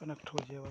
Connect हो जाएगा।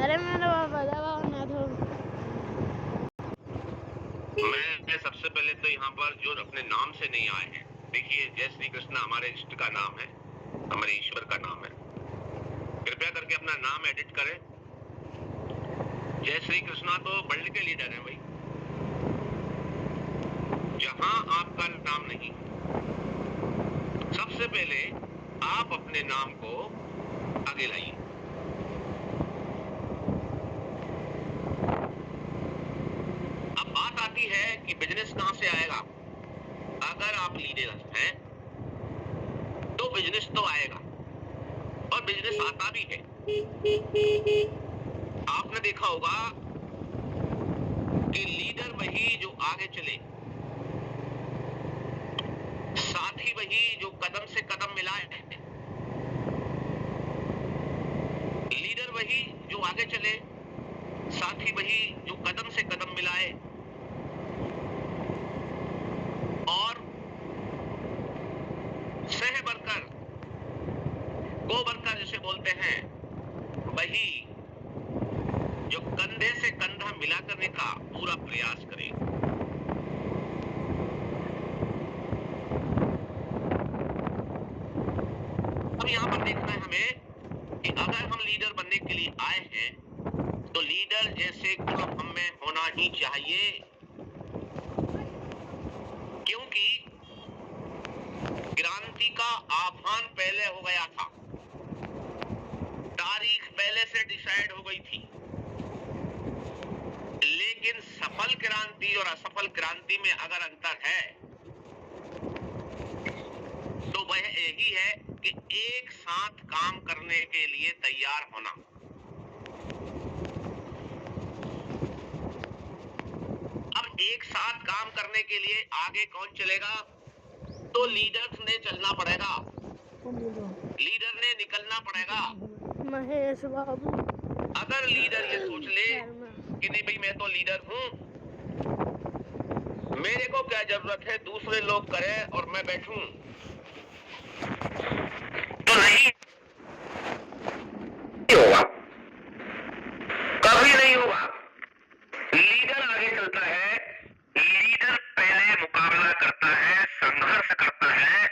अरे मेरा बाबा दबा ना दो। मैं सबसे पहले तो यहाँ पर जो अपने नाम से नहीं आए हैं, देखिए जय श्री कृष्ण हमारे इष्ट का नाम है, हमारे ईश्वर का नाम है। कृपया करके अपना नाम एडिट करें। जय श्री कृष्णा तो वर्ल्ड के लीडर हैं भाई, जहां आपका नाम नहीं। सबसे पहले आप अपने नाम को आगे लाइए। अब बात आती है कि बिजनेस कहां से आएगा। अगर आप लीडर हैं तो बिजनेस तो आएगा, और बिजनेस आता भी है। आपने देखा होगा कि लीडर वही जो आगे चले, साथी वही जो कदम से कदम मिलाए। लीडर वही जो आगे चले, साथी वही जो कदम से कदम मिलाए, और सह वर्कर, को वर्कर जिसे बोलते हैं, वही जो कंधे से कंधा मिला करने का पूरा प्रयास करे। अब यहां पर देखना है हमें कि अगर हम लीडर बनने के लिए आए हैं तो लीडर जैसे काम हम में होना ही चाहिए, क्योंकि क्रांति का आह्वान पहले हो गया था, तारीख पहले से डिसाइड हो गई थी। लेकिन सफल क्रांति और असफल क्रांति में अगर अंतर है तो वह यही है कि एक साथ काम करने के लिए तैयार होना। अब एक साथ काम करने के लिए आगे कौन चलेगा? तो लीडर्स ने चलना पड़ेगा, लीडर ने निकलना पड़ेगा। महेश बाबू, अगर लीडर ये सोच ले कि नहीं भाई मैं तो लीडर हूं, मेरे को क्या जरूरत है दूसरे लोग करें और मैं बैठूं, तो नहीं होगा, कभी नहीं होगा। लीडर आगे चलता है, लीडर पहले मुकाबला करता है, संघर्ष करता है।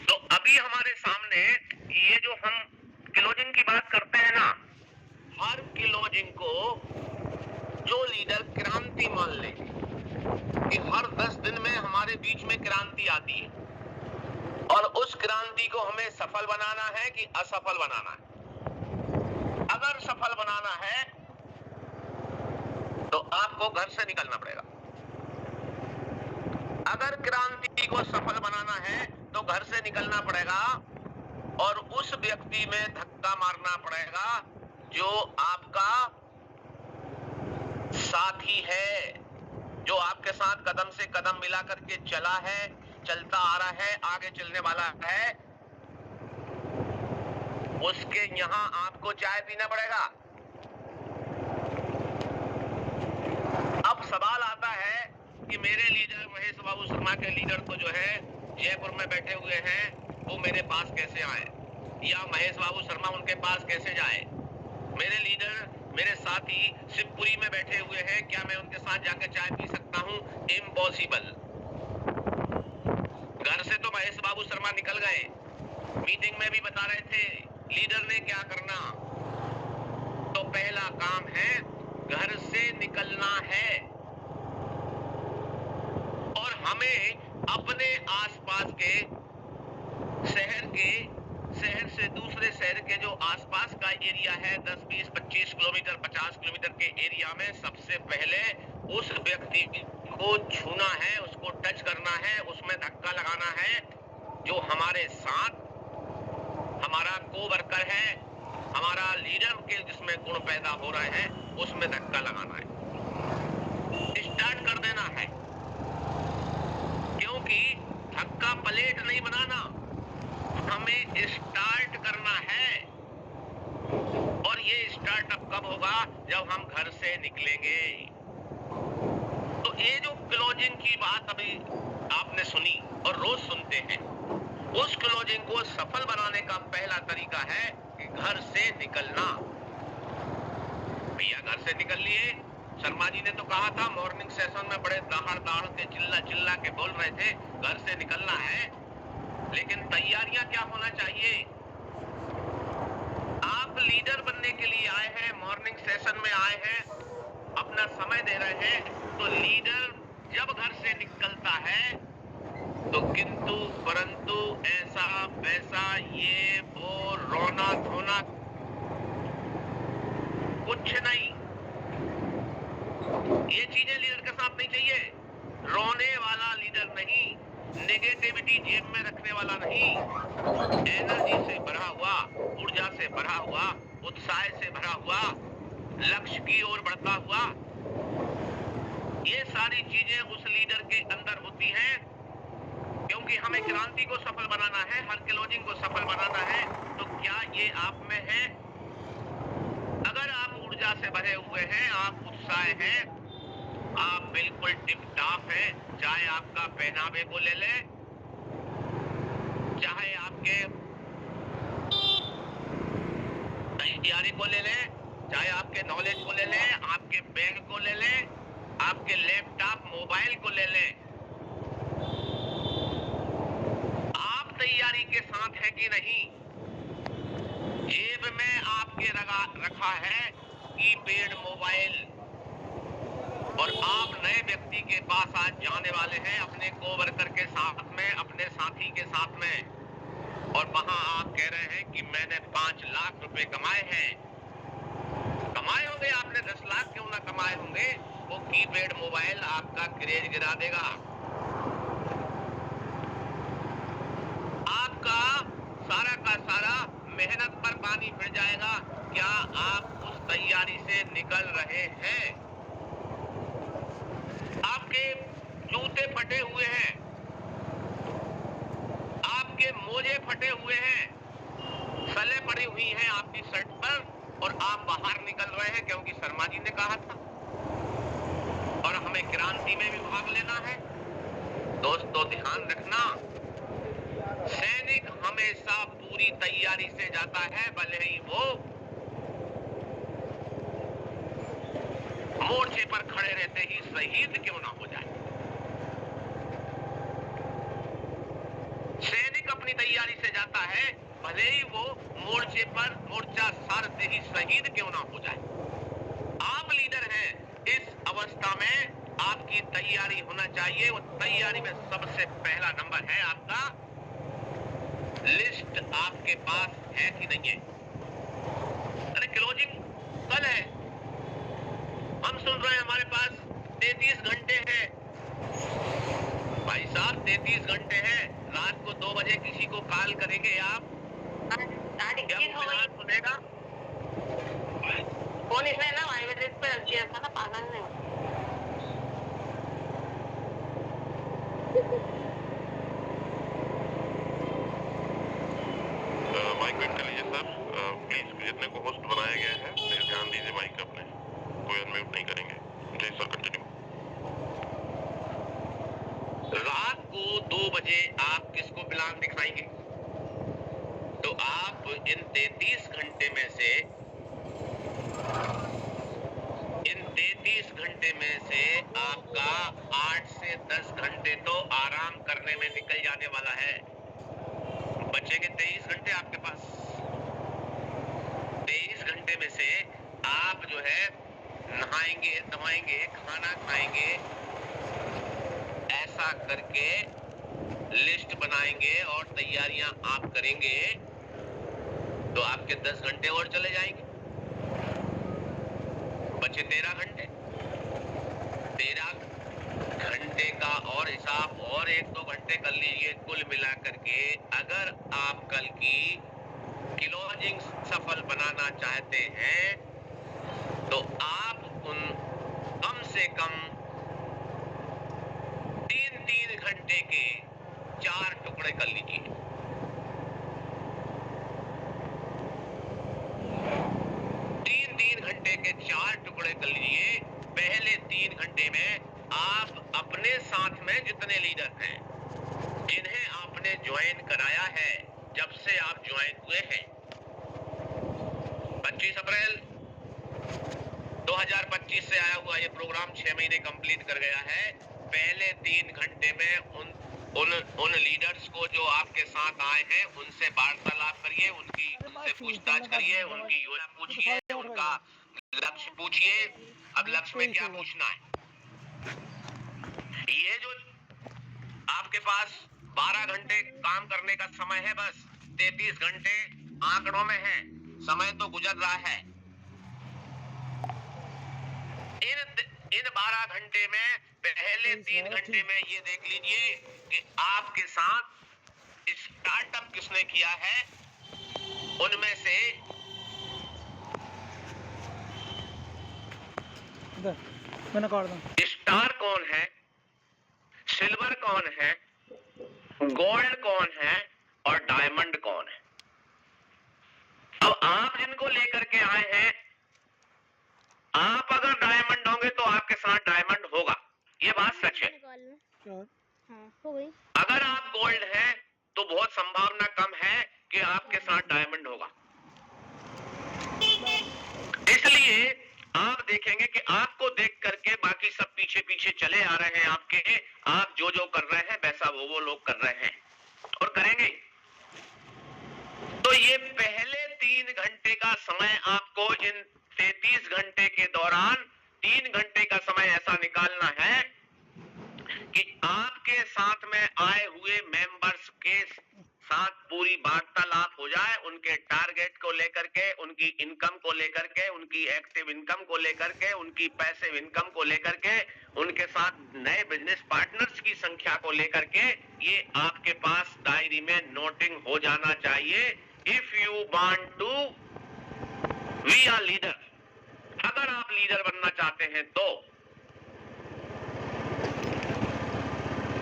तो अभी हमारे सामने ये जो हम क्लोजिंग की बात करते हैं ना, हर क्लोजिंग को जो लीडर क्रांति मान ले कि हर 10 दिन में हमारे बीच में क्रांति आती है, और उस क्रांति को हमें सफल बनाना है कि असफल बनाना है। अगर सफल बनाना है तो आपको घर से निकलना पड़ेगा। अगर क्रांति को सफल बनाना है तो घर से निकलना पड़ेगा, और उस व्यक्ति में धक्का मारना पड़ेगा जो आपका साथी है, जो आपके साथ कदम से कदम मिला करके चला है, चलता आ रहा है, आगे चलने वाला है। उसके यहां आपको चाय पीना पड़ेगा। अब सवाल आता है कि मेरे लीडर महेश बाबू शर्मा के लीडर तो जो है जयपुर में बैठे हुए हैं, वो मेरे पास कैसे आए? या महेश बाबू शर्मा उनके पास कैसे जाए? मेरे लीडर, मेरे साथी शिवपुरी में बैठे हुए हैं, क्या मैं उनके साथ जाकर चाय पी सकता हूँ? इम्पॉसिबल। घर से तो महेश बाबू शर्मा निकल गए, मीटिंग में भी बता रहे थे लीडर ने क्या करना। तो पहला काम है घर से निकलना है और हमें अपने आसपास के शहर से दूसरे शहर के जो आसपास का एरिया है 10, 20, 25 किलोमीटर, 50 किलोमीटर के एरिया में सबसे पहले उस व्यक्ति को छूना है, उसको टच करना है, उसमें धक्का लगाना है जो हमारे साथ हमारा को-वर्कर है, हमारा लीडर के जिसमें गुण पैदा हो रहे हैं, उसमें धक्का लगाना है, स्टार्ट कर देना है। क्योंकि धक्का पलेट नहीं बनाना, हमें स्टार्ट करना है। और ये स्टार्टअप कब होगा? जब हम घर से निकलेंगे। तो ये जो क्लोजिंग की बात अभी आपने सुनी और रोज सुनते हैं, उस क्लोजिंग को सफल बनाने का पहला तरीका है कि घर से निकलना। भैया घर से निकल लिए। शर्मा जी ने तो कहा था मॉर्निंग सेशन में, बड़े दहाड़ के चिल्ला के बोल रहे थे घर से निकलना है, लेकिन तैयारियां क्या होना चाहिए? आप लीडर बनने के लिए आए हैं, मॉर्निंग सेशन में आए हैं, अपना समय दे रहे हैं, तो लीडर जब घर से निकलता है तो किंतु परंतु ऐसा वैसा ये वो रोना धोना कुछ नहीं, ये चीजें लीडर के साथ नहीं चाहिए। रोने वाला लीडर नहीं, नेगेटिविटी जेब में रखने वाला नहीं, एनर्जी से भरा हुआ, ऊर्जा से भरा हुआ, उत्साह से भरा हुआ, लक्ष्य की ओर बढ़ता हुआ, ये सारी चीजें उस लीडर के अंदर होती हैं। क्योंकि हमें क्रांति को सफल बनाना है, हर क्लोजिंग को सफल बनाना है। तो क्या ये आप में है? अगर आप ऊर्जा से भरे हुए हैं, आप उत्साह हैं, आप बिल्कुल टिप टॉप है, चाहे आपका पहनावे को ले ले, चाहे आपके तैयारी को ले ले, चाहे आपके नॉलेज को ले ले, आपके बैग को ले ले, आपके लैपटॉप मोबाइल को ले ले, आप तैयारी के साथ है कि नहीं? जेब में आपके रखा है कीपैड मोबाइल और आप नए व्यक्ति के पास आज जाने वाले हैं, अपने कोवर्कर के साथ में, अपने साथी के साथ में, और वहां आप कह रहे हैं कि मैंने 5 लाख रुपए कमाए हैं। कमाए होंगे आपने, 10 लाख क्यों ना कमाए होंगे, वो कीपैड मोबाइल आपका क्रेज गिरा देगा। आपका सारा का सारा मेहनत पर पानी फिर जाएगा। क्या आप उस तैयारी से निकल रहे हैं? आपके जूते फटे हुए हैं, आपके मोजे फटे हुए हैं, सले पड़ी हुई हैं आपकी शर्ट पर, और आप बाहर निकल रहे हैं क्योंकि शर्मा जी ने कहा था और हमें क्रांति में भी भाग लेना है। दोस्तों ध्यान रखना, सैनिक हमेशा पूरी तैयारी से जाता है, भले ही वो मोर्चे पर खड़े रहते ही शहीद क्यों ना हो जाए। सैनिक अपनी तैयारी से जाता है, भले ही वो मोर्चे पर मोर्चा सारते ही शहीद क्यों ना हो जाए। आप लीडर हैं, इस अवस्था में आपकी तैयारी होना चाहिए। वो तैयारी में सबसे पहला नंबर है आपका लिस्ट आपके पास है कि नहीं है। अरे क्लोजिंग कल है, हम सुन रहे हैं हमारे पास 33 घंटे हैं। भाई साहब 33 घंटे हैं, रात को 2 बजे किसी को कॉल करेंगे आप, क्या वो सुनेगा? फोन इसने ना वाइब्रेट पे रख दिया था ना, पागल ने। माइक म्यूट कर लीजिए सर, प्लीज। जितने को होस्ट बनाया गया है प्लीज ध्यान दीजिए माइक अपने, कोई अनम्यूट नहीं करेंगे। जी सर कंटिन्यू। रात को 2 बजे आप किसको प्लान दिखाएंगे? तो आप इन 33 घंटे में से आपका 8 से 10 घंटे तो आराम करने में निकल जाने वाला है। बचेंगे 23 घंटे आपके पास। 23 घंटे में से आप जो है नहाएंगे, धोएंगे, खाना खाएंगे, ऐसा करके लिस्ट बनाएंगे और तैयारियां आप करेंगे तो आपके 10 घंटे और चले जाएंगे। बचे 13 घंटे। 13 घंटे का और हिसाब और 1-2 घंटे कर लीजिए। कुल मिलाकर के अगर आप कल की क्लोजिंग सफल बनाना चाहते हैं तो आप उन कम से कम 3-3 घंटे के 4 टुकड़े कर लीजिए। 3-3 घंटे के 4 टुकड़े कर लीजिए। पहले 3 घंटे में आप अपने साथ में जितने लीडर हैं, जिन्हें आपने ज्वाइन कराया है, जब से आप ज्वाइन हुए हैं, 25 अप्रैल 2025 से आया हुआ ये प्रोग्राम 6 महीने कंप्लीट कर गया है। पहले 3 घंटे में उन लीडर्स को जो आपके साथ आए हैं उनसे वार्तालाप करिए, उनसे पूछताछ करिए, उनकी योजना पूछिए, उनका लक्ष्य पूछिए। अब लक्ष्य में क्या पूछना है? ये जो आपके पास 12 घंटे काम करने का समय है, बस 33 घंटे आंकड़ों में है, समय तो गुजर रहा है। इन 12 घंटे में पहले 3 घंटे में ये देख लीजिए कि आपके साथ स्टार्टअप किसने किया है। उनमें से स्टार कौन है, सिल्वर कौन है, गोल्ड कौन है और डायमंड कौन है। अब आप जिनको लेकर के आए हैं, आप अगर डायमंड होंगे तो आपके साथ डायमंड होगा, ये बात सच है। हाँ, हो गई। अगर आप गोल्ड हैं तो बहुत संभावना कम है कि आपके साथ डायमंड होगा। इसलिए आप देखेंगे कि आपको देख करके बाकी सब पीछे पीछे चले आ रहे हैं आपके। आप जो जो कर रहे हैं वैसा वो लोग कर रहे हैं और करेंगे। तो ये पहले 3 घंटे का समय आपको इन 33 घंटे के दौरान 3 घंटे का समय ऐसा निकालना है कि आपके साथ में आए हुए मेंबर्स के साथ पूरी वार्तालाप हो जाए, उनके टारगेट को लेकर के, उनकी इनकम को लेकर के, उनकी एक्टिव इनकम को लेकर के, उनकी पैसिव इनकम को लेकर के, उनके साथ नए बिजनेस पार्टनर्स की संख्या को लेकर के, ये आपके पास डायरी में नोटिंग हो जाना चाहिए। If you want to be a leader, अगर आप लीडर बनना चाहते हैं तो,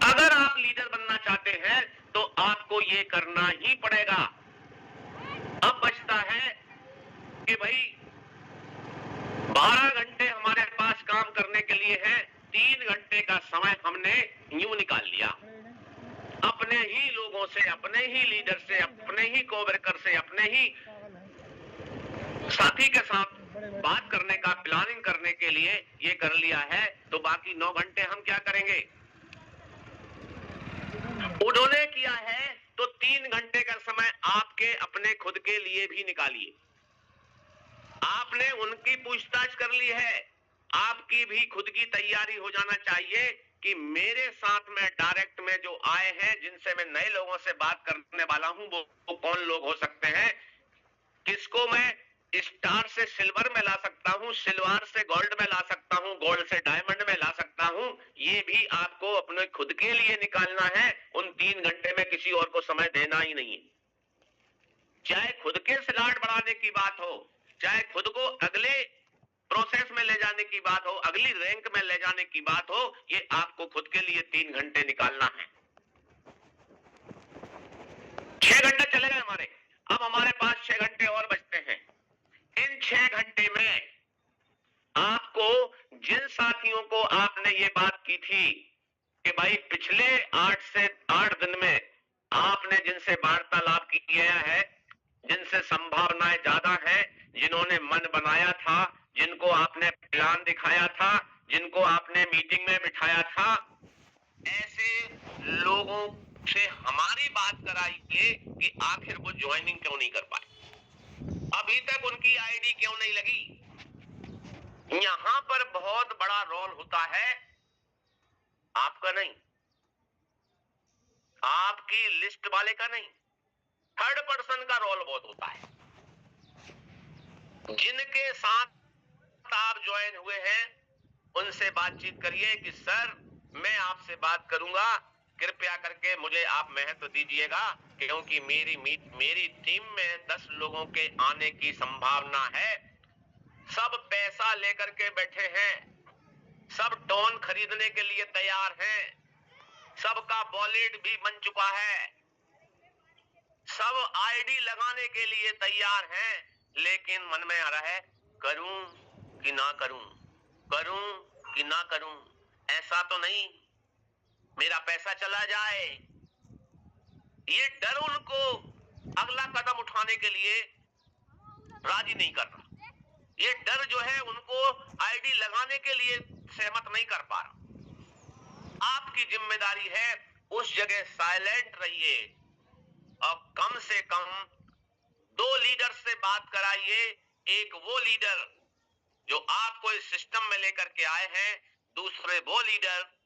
अगर आप लीडर बनना चाहते हैं तो आपको ये करना ही पड़ेगा। अब बचता है कि भाई 12 घंटे हमारे पास काम करने के लिए है, 3 घंटे का समय हमने यूं निकाल लिया। अपने ही लोगों से, अपने ही लीडर से, अपने ही कोवर्कर से, अपने ही साथी के साथ बात करने का, प्लानिंग करने के लिए ये कर लिया है। तो बाकी 9 घंटे हम क्या करेंगे? उन्होंने किया है तो 3 घंटे का समय आपके अपने खुद के लिए भी निकालिए। आपने उनकी पूछताछ कर ली है, आपकी भी खुद की तैयारी हो जाना चाहिए कि मेरे साथ में डायरेक्ट में जो आए हैं, जिनसे मैं नए लोगों से बात करने वाला हूं, वो कौन लोग हो सकते हैं, किसको मैं स्टार से सिल्वर में ला सकता हूं, सिल्वर से गोल्ड में ला सकता हूं, गोल्ड से डायमंड में ला सकता हूं। ये भी आपको अपने खुद के लिए निकालना है। उन 3 घंटे में किसी और को समय देना ही नहीं है। चाहे खुद के स्लॉट बढ़ाने की बात हो, चाहे खुद को अगले प्रोसेस में ले जाने की बात हो, अगली रैंक में ले जाने की बात हो, ये आपको खुद के लिए 3 घंटे निकालना है। 6 घंटे चले गए हमारे, अब हमारे पास 6 घंटे और बचते हैं। इन 6 घंटे में आपको जिन साथियों को आपने ये बात की थी कि भाई पिछले 8 से 8 दिन में आपने जिनसे वार्तालाप किया है, जिनसे संभावनाएं ज्यादा है, जिन्होंने मन बनाया था, जिनको आपने प्लान दिखाया था, जिनको आपने मीटिंग में बिठाया था, ऐसे लोगों से हमारी बात कराइए कि आखिर वो ज्वाइनिंग क्यों नहीं कर पाए, अभी तक उनकी आईडी क्यों नहीं लगी। यहां पर बहुत बड़ा रोल होता है आपका नहीं, आपकी लिस्ट वाले का नहीं, थर्ड पर्सन का रोल बहुत होता है। जिनके साथ आप ज्वाइन हुए हैं उनसे बातचीत करिए कि सर मैं आपसे बात करूंगा, कृपया करके मुझे आप महत्व दीजिएगा, क्योंकि मेरी टीम में 10 लोगों के आने की संभावना है। सब पैसा लेकर के बैठे हैं, सब टोन खरीदने के लिए तैयार हैं, सबका वॉलेट भी बन चुका है, सब आईडी लगाने के लिए तैयार हैं, लेकिन मन में आ रहा है करूं कि ना करूं, करूं कि ना करूं, ऐसा तो नहीं मेरा पैसा चला जाए। ये डर उनको अगला कदम उठाने के लिए राजी नहीं कर रहा, ये डर जो है उनको आईडी लगाने के लिए सहमत नहीं कर पा रहा। आपकी जिम्मेदारी है उस जगह साइलेंट रहिए और कम से कम 2 लीडर से बात कराइए। एक वो लीडर जो आपको इस सिस्टम में लेकर के आए हैं, दूसरे वो लीडर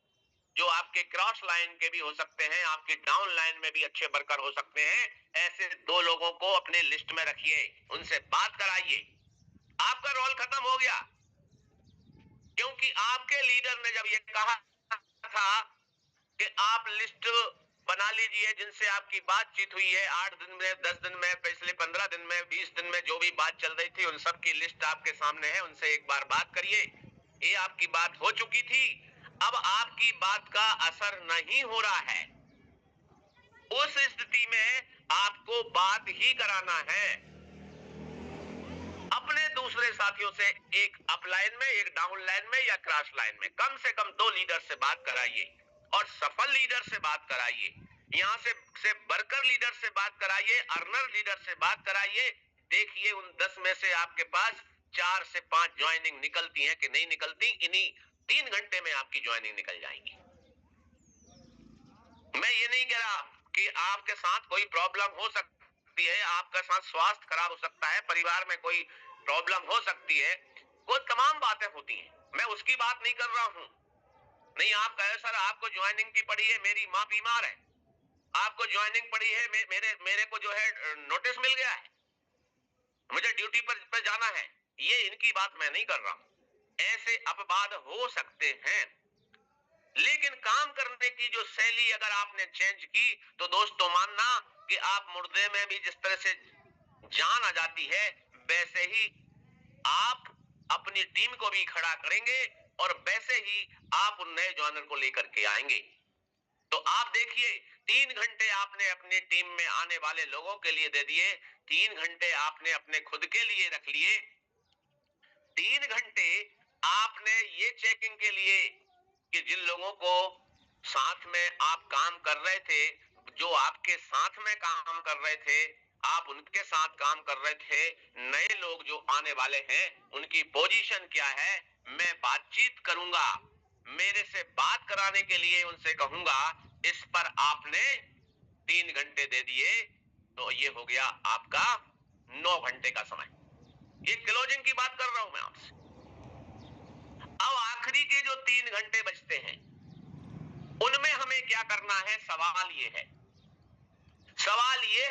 जो आपके क्रॉस लाइन के भी हो सकते हैं, आपके डाउन लाइन में भी अच्छे वर्कर हो सकते हैं। ऐसे 2 लोगों को अपने लिस्ट में रखिए, उनसे बात कराइए। आपका रोल खत्म हो गया, क्योंकि आपके लीडर ने जब ये कहा था कि आप लिस्ट बना लीजिए जिनसे आपकी बातचीत हुई है 8 दिन में, 10 दिन में, पिछले 15 दिन में, 20 दिन में जो भी बात चल रही थी, उन सब की लिस्ट आपके सामने है, उनसे एक बार बात करिए। ये आपकी बात हो चुकी थी, अब आपकी बात का असर नहीं हो रहा है। उस स्थिति में आपको बात ही कराना है अपने दूसरे साथियों से, एक अप लाइन में, एक डाउन लाइन में या क्रॉस लाइन में। कम से कम 2 लीडर से बात कराइए और सफल लीडर से बात कराइए। यहां से वर्कर लीडर से बात कराइए, अर्नर लीडर से बात कराइए। देखिए उन 10 में से आपके पास 4 से 5 ज्वाइनिंग निकलती है कि नहीं निकलती। इन्हीं 3 घंटे में आपकी ज्वाइनिंग निकल जाएगी। मैं ये नहीं कह रहा कि आपके साथ कोई प्रॉब्लम हो सकती है, आपका साथ स्वास्थ्य खराब हो सकता है, परिवार में कोई प्रॉब्लम हो सकती है, वो तमाम बातें होती हैं, मैं उसकी बात नहीं कर रहा हूं। नहीं, आप कहे सर आपको ज्वाइनिंग की पड़ी है, मेरी माँ बीमार है, आपको ज्वाइनिंग पड़ी है, मेरे को जो है नोटिस मिल गया है, मुझे ड्यूटी पर जाना है, ये इनकी बात मैं नहीं कर रहा हूं। ऐसे अपवाद हो सकते हैं, लेकिन काम करने की जो शैली अगर आपने चेंज की तो दोस्तों मानना कि आप मुर्दे में भी जिस तरह से जान आ जाती है, वैसे ही आप अपनी टीम को भी खड़ा करेंगे और वैसे ही आप उन नए ज्वाइनर को लेकर के आएंगे। तो आप देखिए 3 घंटे आपने अपनी टीम में आने वाले लोगों के लिए दे दिए, 3 घंटे आपने अपने खुद के लिए रख लिए, 3 घंटे आपने ये चेकिंग के लिए कि जिन लोगों को साथ में आप काम कर रहे थे, जो आपके साथ में काम कर रहे थे, आप उनके साथ काम कर रहे थे, नए लोग जो आने वाले हैं उनकी पोजीशन क्या है, मैं बातचीत करूंगा, मेरे से बात कराने के लिए उनसे कहूंगा। इस पर आपने 3 घंटे दे दिए तो ये हो गया आपका 9 घंटे का समय। ये क्लोजिंग की बात कर रहा हूं मैं आपसे। अब आखिरी के जो 3 घंटे बचते हैं उनमें हमें क्या करना है, सवाल ये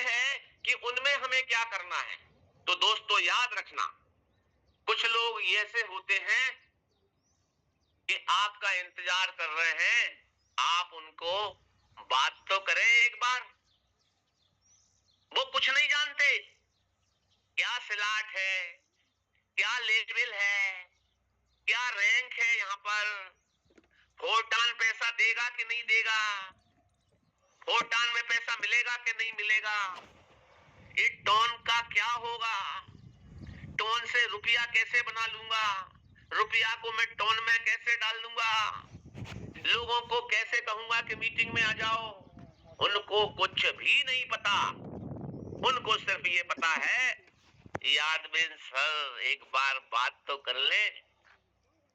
है कि उनमें हमें क्या करना है। तो दोस्तों याद रखना, कुछ लोग ऐसे होते हैं कि आपका इंतजार कर रहे हैं, आप उनको बात तो करें एक बार। वो कुछ नहीं जानते, क्या स्लॉट है, क्या लेवल है, क्या रैंक है, यहाँ पर फोरटान पैसा देगा कि नहीं देगा, फोरटान में पैसा मिलेगा कि नहीं मिलेगा, ये टोन का क्या होगा, टोन से रुपया कैसे बना लूंगा, रुपया को मैं टोन में कैसे डाल दूंगा, लोगों को कैसे कहूंगा कि मीटिंग में आ जाओ। उनको कुछ भी नहीं पता, उनको सिर्फ ये पता है यादवीन सर एक बार बात तो कर ले,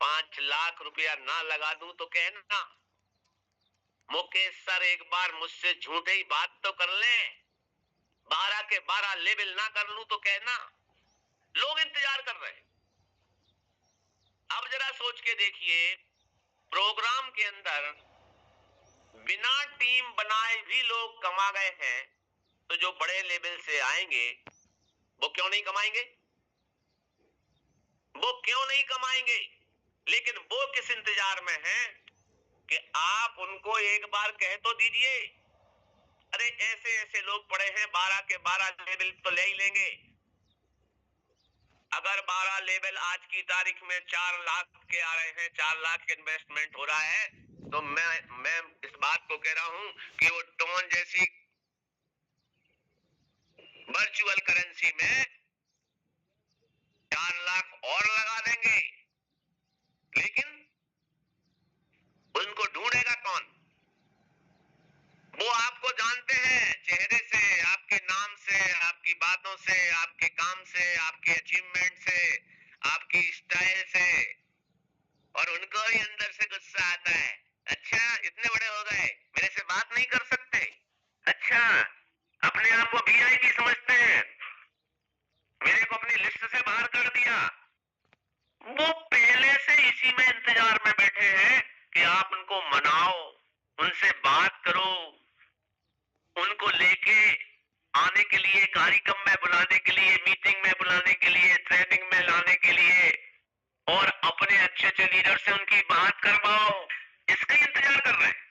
5 लाख रुपया ना लगा दूं तो कहना, मुकेश सर एक बार मुझसे झूठे ही बात तो कर ले, 12 के 12 लेवल ना कर लूं तो कहना। लोग इंतजार कर रहे हैं। अब जरा सोच के देखिए, प्रोग्राम के अंदर बिना टीम बनाए भी लोग कमा गए हैं, तो जो बड़े लेवल से आएंगे वो क्यों नहीं कमाएंगे? वो क्यों नहीं कमाएंगे? लेकिन वो किस इंतजार में हैं कि आप उनको एक बार कह तो दीजिए। अरे ऐसे ऐसे लोग पड़े हैं, 12 के 12 लेवल तो ले ही लेंगे। अगर 12 लेवल आज की तारीख में 4 लाख के आ रहे हैं, 4 लाख इन्वेस्टमेंट हो रहा है, तो मैं इस बात को कह रहा हूं कि वो टोन जैसी वर्चुअल करेंसी में 4 लाख और लगा देंगे। लेकिन उनको ढूंढेगा कौन? वो आपको जानते हैं चेहरे से, आपके नाम से, आपकी बातों से, आपके काम से, आपके अचीवमेंट से, आपकी स्टाइल से, और उनको ही अंदर से गुस्सा आता है। अच्छा इतने बड़े हो गए, मेरे से बात नहीं कर सकते? अच्छा अपने आप को वीआईपी समझते हैं, मेरे को अपनी लिस्ट से बाहर कर दिया। वो पहले से इसी में इंतजार में बैठे हैं कि आप उनको मनाओ, उनसे बात करो, उनको लेके आने के लिए, कार्यक्रम में बुलाने के लिए, मीटिंग में बुलाने के लिए, ट्रेनिंग में लाने के लिए, और अपने अच्छे अच्छे लीडर से उनकी बात करवाओ। इसका इंतजार कर रहे हैं।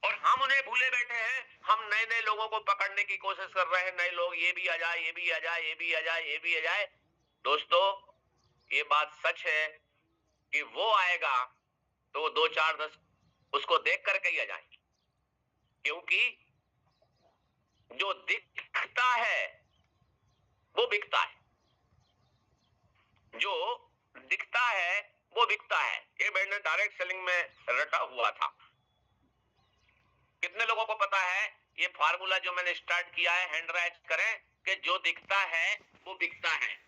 और हम उन्हें भूले बैठे हैं। हम नए नए लोगों को पकड़ने की कोशिश कर रहे हैं। नए लोग, ये भी आ जाए, ये भी आ जाए, ये भी आ जाए, ये भी आ जाए। दोस्तों ये बात सच है कि वो आएगा तो वो 2 4 10 उसको देख करके ही आ जाएंगे, क्योंकि जो दिखता है वो बिकता है। जो दिखता है वो बिकता है। ये मैंने डायरेक्ट सेलिंग में रटा हुआ था। कितने लोगों को पता है ये फार्मूला जो मैंने स्टार्ट किया है? हैंड राइज करें कि जो दिखता है वो बिकता है।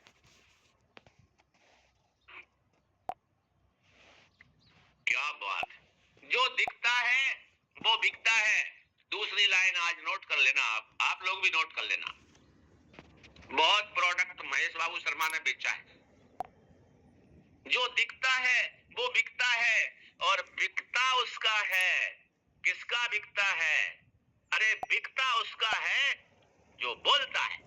क्या बात है, जो दिखता है वो बिकता है। दूसरी लाइन आज नोट कर लेना, आप लोग भी नोट कर लेना। बहुत प्रोडक्ट महेश बाबू शर्मा ने बेचा है। जो दिखता है वो बिकता है, और बिकता उसका है। किसका बिकता है? अरे बिकता उसका है जो बोलता है।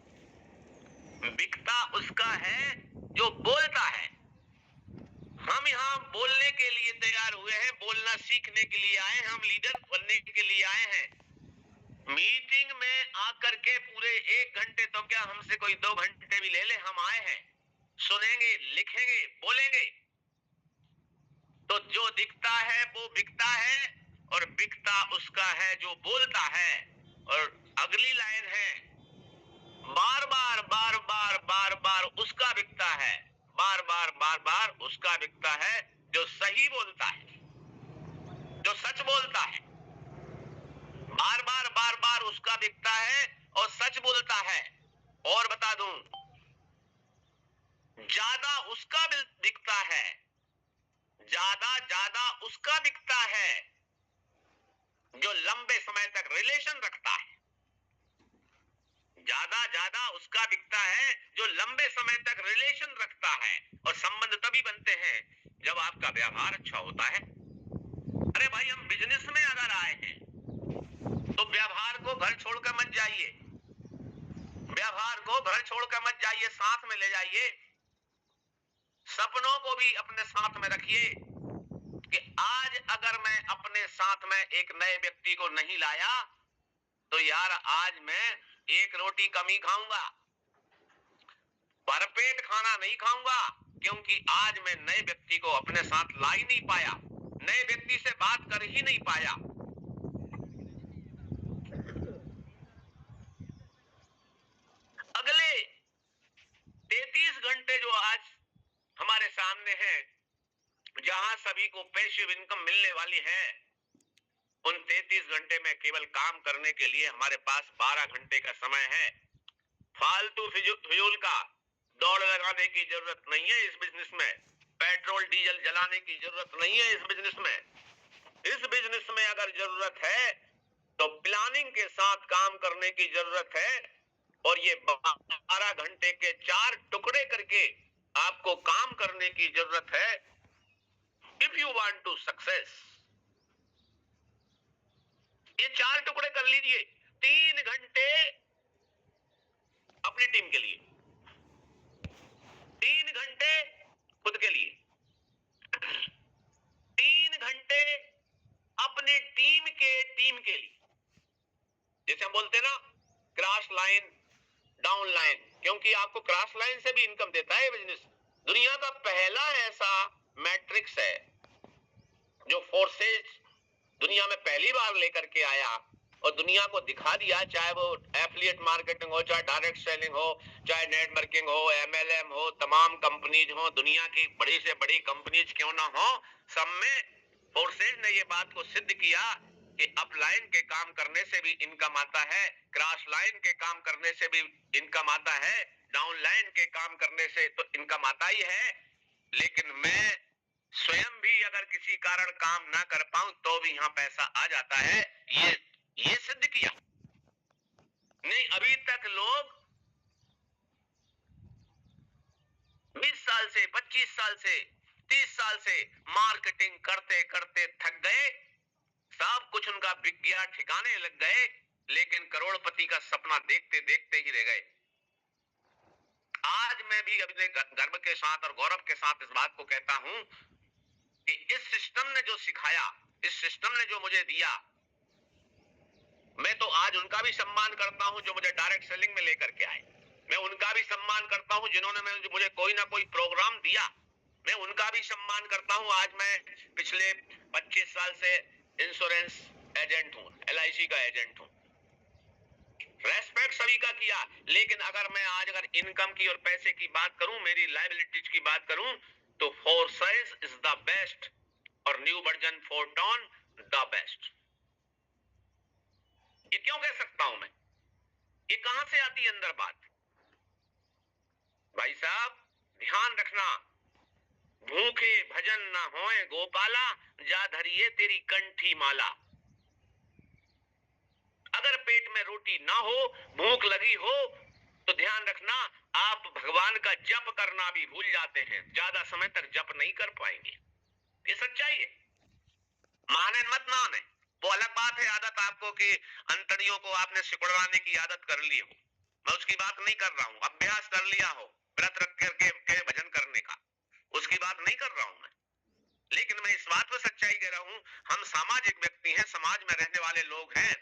बिकता उसका है जो बोलता है। हम यहाँ बोलने के लिए तैयार हुए हैं, बोलना सीखने के लिए आए हैं, हम लीडर बनने के लिए आए हैं। मीटिंग में आकर के पूरे 1 घंटे, तो क्या हमसे कोई 2 घंटे भी ले ले, हम आए हैं, सुनेंगे, लिखेंगे, बोलेंगे। तो जो दिखता है वो बिकता है, और बिकता उसका है जो बोलता है। और अगली लाइन है, बार बार बार बार बार बार उसका बिकता है, बार बार बार बार उसका बिकता है जो सही बोलता है, जो सच बोलता है। बार बार बार बार उसका बिकता है और सच बोलता है। और बता दूं, ज्यादा उसका बिकता है, ज्यादा उसका बिकता है जो लंबे समय तक रिलेशन रखता है। ज्यादा उसका बिकता है जो लंबे समय तक रिलेशन रखता है। और संबंध तभी बनते हैं जब आपका व्यवहार अच्छा होता है। अरे भाई हम बिजनेस में अगर आए हैं तो व्यवहार को घर छोड़कर मत जाइए, व्यवहार को घर छोड़कर मत जाइए, साथ में ले जाइए। सपनों को भी अपने साथ में रखिए कि आज अगर मैं अपने साथ में एक नए व्यक्ति को नहीं लाया तो यार आज मैं 1 रोटी कम ही खाऊंगा, भरपेट खाना नहीं खाऊंगा, क्योंकि आज मैं नए व्यक्ति को अपने साथ ला ही नहीं पाया, नए व्यक्ति से बात कर ही नहीं पाया। अगले 33 घंटे जो आज हमारे सामने हैं, जहां सभी को पैसिव इनकम मिलने वाली है, उन 33 घंटे में केवल काम करने के लिए हमारे पास 12 घंटे का समय है। फालतू फिजूल का दौड़ लगाने की जरूरत नहीं है इस बिजनेस में। पेट्रोल डीजल जलाने की जरूरत नहीं है इस बिजनेस में। इस बिजनेस में अगर जरूरत है तो प्लानिंग के साथ काम करने की जरूरत है, और ये 12 घंटे के 4 टुकड़े करके आपको काम करने की जरूरत है। If you want to success, ये 4 टुकड़े कर लीजिए। 3 घंटे अपनी टीम के लिए, 3 घंटे खुद के लिए, 3 घंटे अपने टीम के लिए। जैसे हम बोलते हैं ना, क्रॉस लाइन डाउन लाइन, क्योंकि आपको क्रॉस लाइन से भी इनकम देता है बिजनेस। दुनिया का पहला ऐसा मैट्रिक्स है जो फोर्सेज दुनिया में पहली बार लेकर के आया और दुनिया को दिखा दिया, चाहे वो एफिलिएट मार्केटिंग हो, चाहे डायरेक्ट सेलिंग हो, चाहे नेटवर्किंग हो, एमएलएम हो, तमाम कंपनीज हो, दुनिया की बड़ी से बड़ी कंपनीज क्यों ना हो, सब में फोर्सेज ने ये बात को सिद्ध किया कि अपलाइन के काम करने से भी इनकम आता है, क्रॉस लाइन के काम करने से भी इनकम आता है, डाउन लाइन के काम करने से तो इनकम आता ही है। लेकिन मैं स्वयं भी अगर किसी कारण काम ना कर पाऊं तो भी यहाँ पैसा आ जाता है, ये सिद्ध किया। नहीं, अभी तक लोग 20 साल से, 25 साल से, 30 साल से मार्केटिंग करते करते थक गए, सब कुछ उनका बिक गया, ठिकाने लग गए, लेकिन करोड़पति का सपना देखते देखते ही रह गए। आज मैं भी अपने गर्व के साथ और गौरव के साथ इस बात को कहता हूं कि इस सिस्टम ने जो सिखाया, इस सिस्टम ने जो मुझे दिया, मैं तो आज उनका भी सम्मान करता हूं जो मुझे डायरेक्ट सेलिंग में लेकर के आए। मैं उनका भी सम्मान करता हूं जिन्होंने मुझे कोई ना कोई प्रोग्राम दिया। मैं उनका भी सम्मान करता हूं। आज मैं पिछले 25 साल से इंश्योरेंस एजेंट हूं, LIC का एजेंट हूं। रेस्पेक्ट सभी का किया, लेकिन अगर मैं आज इनकम की और पैसे की बात करूं, मेरी लायबिलिटीज की बात करूं, तो फोर्सेस इज द बेस्ट और न्यू वर्जन फोर्टॉन द बेस्ट। ये क्यों कह सकता हूं मैं? ये कहां से आती है अंदर बात? भाई साहब ध्यान रखना, भूखे भजन ना होए गोपाला, जा धरिए तेरी कंठी माला। अगर पेट में रोटी ना हो, भूख लगी हो, तो ध्यान रखना आप भगवान का जप करना भी भूल जाते हैं, ज्यादा समय तक जप नहीं कर पाएंगे। ये सच्चाई है, माने मत माने, वो अलग बात है। आदत आपको कि अंतड़ियों को आपने सिकुड़वाने की आदत कर ली हो, मैं उसकी बात नहीं कर रहा हूं। अभ्यास कर लिया हो व्रत रख करके भजन करने का, उसकी बात नहीं कर रहा हूं मैं। लेकिन मैं इस बात पर सच्चाई कह रहा हूं, हम सामाजिक व्यक्ति हैं, समाज में रहने वाले लोग हैं।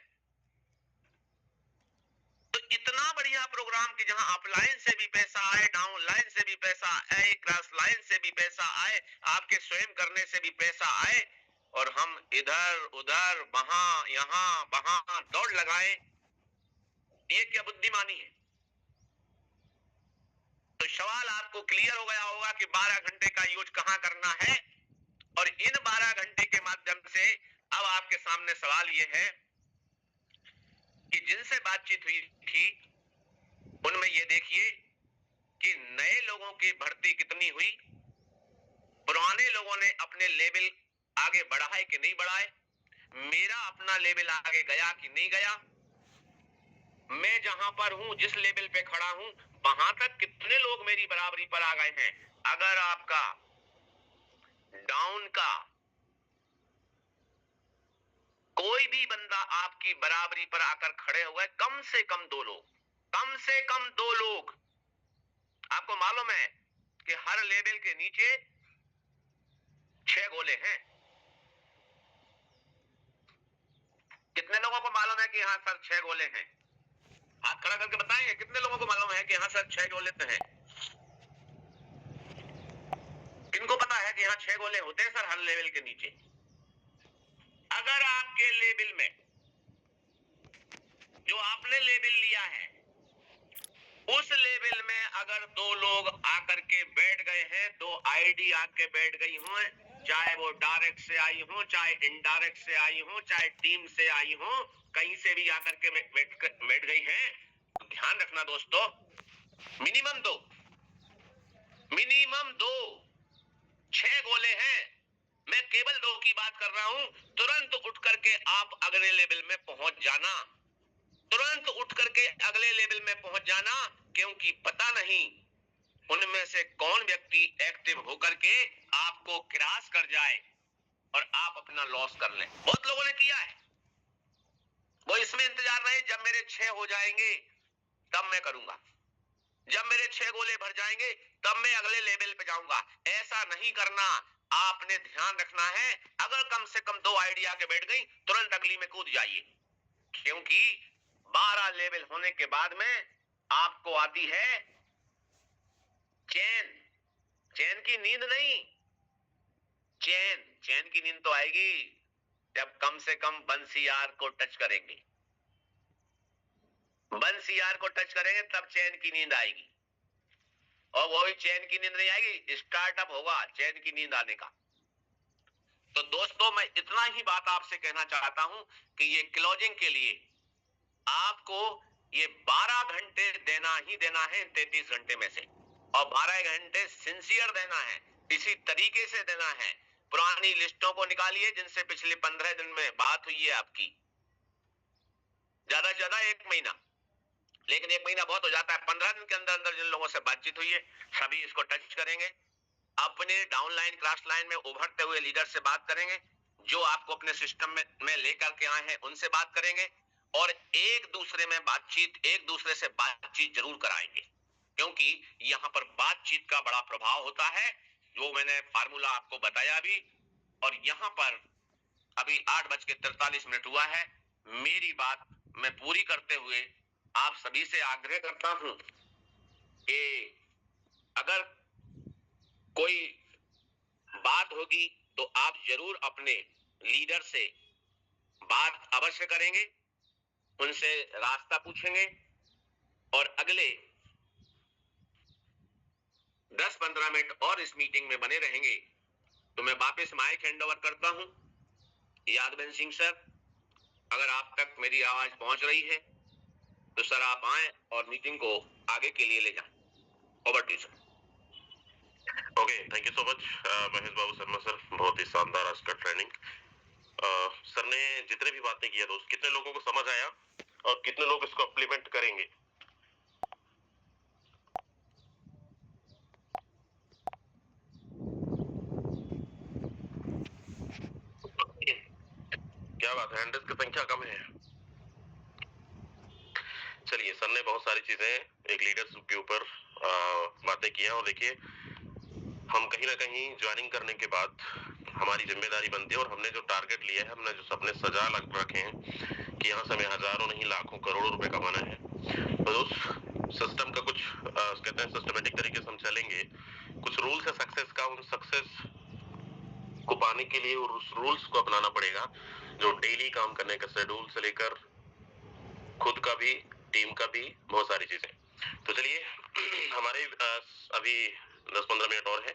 तो इतना बढ़िया प्रोग्राम कि जहां अपलाइन से भी पैसा आए, डाउन लाइन से भी पैसा आए, क्रॉस लाइन से भी पैसा आए, आपके स्वयं करने से भी पैसा आए, और हम इधर उधर वहां यहां वहां दौड़ लगाए, ये क्या बुद्धिमानी है? तो सवाल आपको क्लियर हो गया होगा कि 12 घंटे का यूज कहां करना है। और इन 12 घंटे के माध्यम से अब आपके सामने सवाल यह है कि जिनसे बातचीत हुई थी उनमें ये देखिए कि नए लोगों की भर्ती कितनी हुई, पुराने लोगों ने अपने लेवल आगे बढ़ाए कि नहीं बढ़ाए, मेरा अपना लेवल आगे गया कि नहीं गया, मैं जहां पर हूं, जिस लेवल पे खड़ा हूं, वहां तक कितने लोग मेरी बराबरी पर आ गए हैं। अगर आपका डाउन का कोई भी बंदा आपकी बराबरी पर आकर खड़े हुए, कम से कम 2 लोग, कम से कम 2 लोग, आपको मालूम है कि हर लेवल के नीचे 6 गोले हैं। कितने लोगों को मालूम है कि हाँ सर 6 गोले हैं? हाथ खड़ा करके बताएंगे कितने लोगों को मालूम है कि हाँ सर 6 गोले तो हैं? किनको पता है कि हाँ 6 गोले होते हैं सर हर लेवल के नीचे? अगर आपके लेवल में जो आपने लेवल लिया है, उस लेवल में अगर 2 लोग आकर के बैठ गए हैं, 2 आईडी आके बैठ गई हुए, चाहे वो डायरेक्ट से आई हो, चाहे इनडायरेक्ट से आई हो, चाहे टीम से आई हो, कहीं से भी आकर के बैठ गई हैं, तो ध्यान रखना दोस्तों, मिनिमम 6 गोले हैं। मैं केवल 2 की बात कर रहा हूं। तुरंत उठ करके आप अगले लेवल में पहुंच जाना, तुरंत उठ करके अगले लेवल में पहुंच जाना, क्योंकि पता नहीं उनमें से कौन व्यक्ति एक्टिव होकर के आपको क्रॉस कर जाए और आप अपना लॉस कर लें। बहुत लोगों ने किया है, वो इसमें इंतजार रहे जब मेरे 6 हो जाएंगे तब मैं करूंगा, जब मेरे 6 गोले भर जाएंगे तब मैं अगले लेवल पे जाऊंगा। ऐसा नहीं करना, आपने ध्यान रखना है। अगर कम से कम 2 आइडिया के बैठ गई, तुरंत अगली में कूद जाइए, क्योंकि 12 लेवल होने के बाद में आपको आती है चैन की नींद नहीं। चैन की नींद तो आएगी जब कम से कम बंसीयार को टच करेंगे, बंसीयार को टच करेंगे तब चैन की नींद आएगी। और वही चैन की नींद नहीं आएगी, स्टार्टअप होगा चैन की नींद आने का। तो दोस्तों, मैं इतना ही बात आपसे कहना चाहता हूं कि ये क्लोजिंग के लिए आपको ये 12 घंटे देना ही देना है 33 घंटे में से, और 12 घंटे सिंसियर देना है, इसी तरीके से देना है। पुरानी लिस्टों को निकालिए जिनसे पिछले 15 दिन में बात हुई है आपकी, ज्यादा से ज्यादा 1 महीना, लेकिन 1 महीना बहुत हो जाता है। 15 दिन के अंदर अंदर जिन लोगों से बातचीत हुई है सभी इसको टच करेंगे, अपने डाउनलाइन क्रॉस लाइन में उभरते हुए लीडर से बात करेंगे, जो आपको अपने सिस्टम में लेकर के आए हैं उनसे बात करेंगे, और एक दूसरे से बातचीत जरूर कराएंगे, क्योंकि यहाँ पर बातचीत का बड़ा प्रभाव होता है, जो मैंने फार्मूला आपको बताया भी। और यहाँ पर अभी 8:43 हुआ है। मेरी बात मैं पूरी करते हुए आप सभी से आग्रह करता हूं कि अगर कोई बात होगी तो आप जरूर अपने लीडर से बात अवश्य करेंगे, उनसे रास्ता पूछेंगे, और अगले 10-15 मिनट और इस मीटिंग में बने रहेंगे। तो मैं वापस माइक हैंडओवर करता हूं यादवेंद्र सिंह सर। अगर आप तक मेरी आवाज पहुंच रही है तो सर आप आए और मीटिंग को आगे के लिए ले जाएं। Over to sir. Okay, thank you so much Mahesh Babu Sharma sir, बहुत ही शानदार आज का ट्रेनिंग। सर ने जितने भी बातें किया दोस्त, कितने लोगों को समझ आया और कितने लोग इसको इम्प्लीमेंट करेंगे? क्या बात है, हैंडल्स की संख्या कम है। चलिए, सर ने बहुत सारी चीजें एक लीडरशिप के ऊपर बातें की हैं, और देखिए हम कहीं ना कहीं ज्वाइनिंग करने के बाद हमारी जिम्मेदारी बनती है, और हमने जो टारगेट लिया है, हमने जो सपने सजा रखे हैं कि यहाँ से हमें हजारों नहीं लाखों करोड़ों रुपए कमाना है, तो उस सिस्टम का कुछ कहते हैं सिस्टमेटिक तरीके से हम चलेंगे। कुछ रूल्स है सक्सेस का, उन सक्सेस को पाने के लिए उस रूल्स को अपनाना पड़ेगा, जो डेली काम करने का शेड्यूल से लेकर खुद का भी, टीम का भी, बहुत सारी चीजें। तो चलिए, हमारे अभी 10-15 मिनट और है,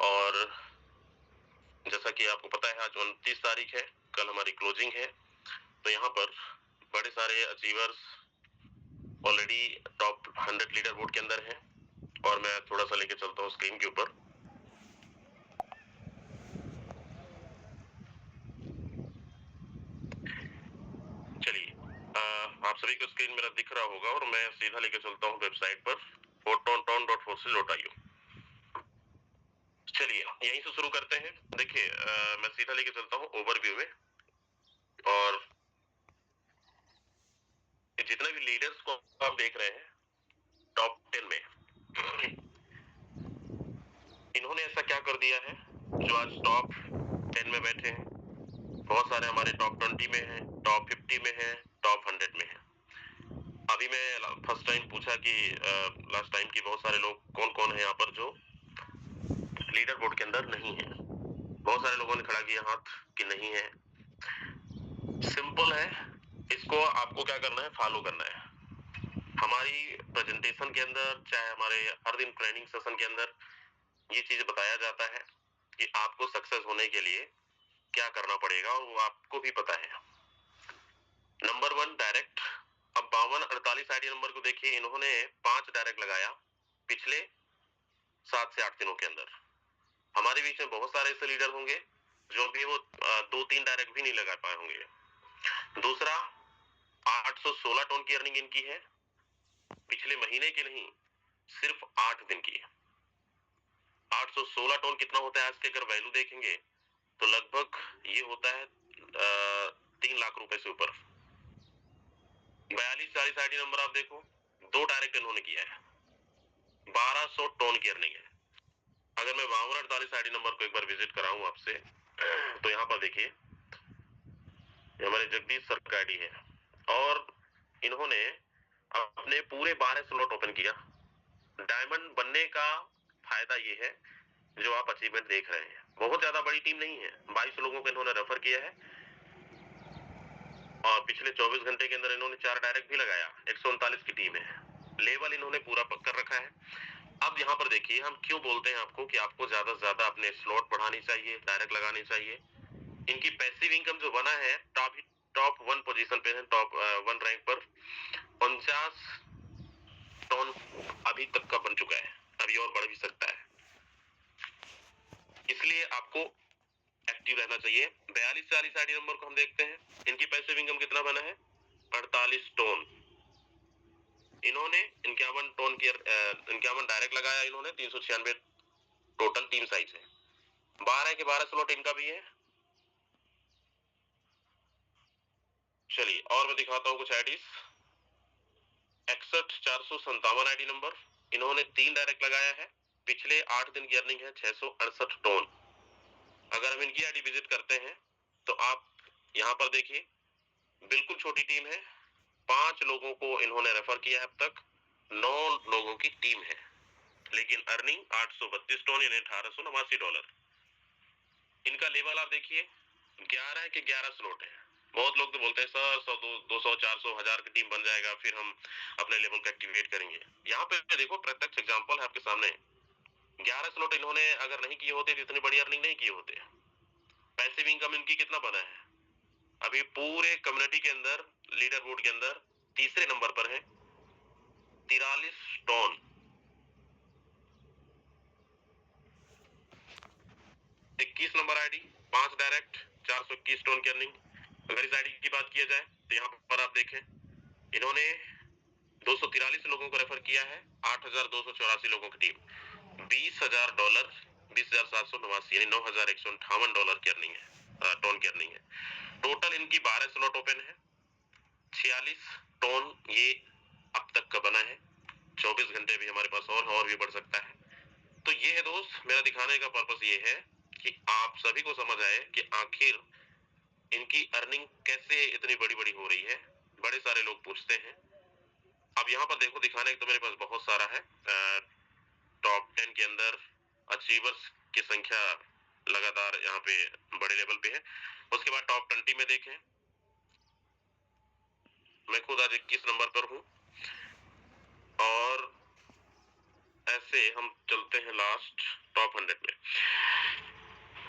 और जैसा कि आपको पता है आज 29 तारीख है, कल हमारी क्लोजिंग है। तो यहाँ पर बड़े सारे achievers already top 100 leader board के अंदर हैं, और मैं थोड़ा सा लेके चलता हूँ स्क्रीन के ऊपर। चलिए, आप सभी को स्क्रीन मेरा दिख रहा होगा, और मैं सीधा लेके चलता हूँ वेबसाइट पर photon.4 से lotio। चलिए, यहीं से शुरू करते हैं। देखिए, मैं सीधा लेके चलता हूँ ओवरव्यू में, और जितने भी लीडर्स को आप देख रहे हैं टॉप 10 में, इन्होंने ऐसा क्या कर दिया है जो आज टॉप 10 में बैठे हैं। बहुत सारे हमारे टॉप 20 में हैं, टॉप 50 में हैं, टॉप 100 में हैं। अभी मैं फर्स्ट टाइम पूछा कि लास्ट टाइम की बहुत सारे लोग कौन कौन है यहाँ पर जो लीडर बोर्ड के अंदर नहीं है। बहुत सारे लोगों ने खड़ा किया हाथ कि नहीं है। सिंपल है, इसको आपको क्या करना है, फॉलो करना है। हमारी प्रेजेंटेशन के अंदर, चाहे हमारे हर दिन ट्रेनिंग सेशन के अंदर ये चीज बताया जाता है कि आपको सक्सेस होने के लिए क्या करना पड़ेगा और वो आपको भी पता है। Number 1 direct. अब 5248 आईडी नंबर को देखिए, इन्होंने 5 डायरेक्ट लगाया पिछले 7 से 8 दिनों के अंदर। हमारे बीच में बहुत सारे ऐसे लीडर होंगे जो भी वो 2-3 डायरेक्ट भी नहीं लगा पाए होंगे। दूसरा, 816 टन की अर्निंग इनकी है, पिछले महीने की नहीं, सिर्फ 8 दिन की। 816 टन कितना होता है आज के अगर वैल्यू देखेंगे तो लगभग ये होता है 3 लाख रुपए से ऊपर। 4240 आईडी नंबर आप देखो, 2 डायरेक्ट इन्होंने किया है, 1200 टन की अर्निंग है। अगर मैं 5248 आईडी नंबर को एक बार विजिट कराऊं आपसे, तो यहाँ पर देखिए हमारे जगदीश सर का आईडी है और इन्होंने अपने पूरे 12 स्लॉट ओपन किया। डायमंड बनने का फायदा ये है जो आप अचीवमेंट देख रहे हैं। बहुत ज्यादा बड़ी टीम नहीं है, 22 लोगों को इन्होंने रेफर किया है और पिछले 24 घंटे के अंदर इन्होंने 4 डायरेक्ट भी लगाया। 139 की टीम है, लेवल इन्होंने पूरा कर रखा है। अब यहाँ पर देखिए हम क्यों बोलते हैं आपको कि आपको ज्यादा से ज्यादा अपने स्लॉट बढ़ानी चाहिए, डायरेक्ट लगानी चाहिए। इनकी पैसिव इनकम जो बना है टॉप 1 पोजीशन पे है, टॉप 1 रैंक पर 49 टन अभी तक का बन चुका है, अभी और बढ़ भी सकता है। इसलिए आपको एक्टिव रहना चाहिए। 4240 आईडी नंबर को हम देखते हैं, इनकी पैसिव इनकम कितना बना है, 48 टन। इन्होंने 51 टन की 51 डायरेक्ट लगाया, इन्होंने 396 टोटल टीम साइज है। 12 के 12 स्लॉट इनका भी है। चलिए और मैं दिखाता हूँ कुछ आईडीज। 61457 आईडी नंबर, इन्होंने 3 डायरेक्ट लगाया है, पिछले 8 दिन की अर्निंग है 668 टन। अगर हम इनकी आईडी विजिट करते हैं तो आप यहाँ पर देखिए बिल्कुल छोटी टीम है, 5 लोगों को इन्होंने रेफर किया है अब तक, 9 लोगों की टीम है, लेकिन अर्निंग 832 टन यानी $1889। इनका लेवल आप देखिए 11 के 11 स्लॉट है। बहुत लोग तो बोलते हैं सर 100 200 400 1000 की टीम बन जाएगा फिर हम अपने लेवल को एक्टिवेट करेंगे। यहाँ पे देखो प्रत्यक्ष एग्जांपल है आपके सामने। 11 स्लॉट इन्होंने अगर नहीं किए होते तो इतनी बड़ी अर्निंग नहीं किए होते। पैसिव इनकम इनकी कितना बना है, अभी पूरे कम्युनिटी के अंदर लीडर बोर्ड के अंदर तीसरे नंबर पर है, 43 ton. 21 number ID, 5 direct, 421 ton की अर्निंग। अगर इस आईडी की बात किया जाए तो यहाँ पर आप देखें इन्होंने 243 लोगों को रेफर किया है, 8284 लोगों की टीम, $20,000, 20,789 यानी $9,158 की अर्निंग है, टन की अर्निंग है। टोटल इनकी 12 स्लॉट ओपन है, 46 टन ये अब तक का बना है। 24 घंटे भी हमारे पास और भी बढ़ सकता है। तो ये है दोस्त, मेरा दिखाने का पर्पस ये है कि आप सभी को समझ आए कि आखिर इनकी अर्निंग कैसे इतनी बड़ी बड़ी हो रही है। बड़े सारे लोग पूछते हैं। अब यहाँ पर देखो दिखाने तो मेरे पास बहुत सारा है। टॉप 10 के अंदर अचीवर्स की संख्या लगातार यहाँ पे बड़े लेवल पे है। उसके बाद टॉप 20 में देखें, मैं खुद आज 21 नंबर पर हूँ और ऐसे हम चलते हैं लास्ट टॉप 100 में।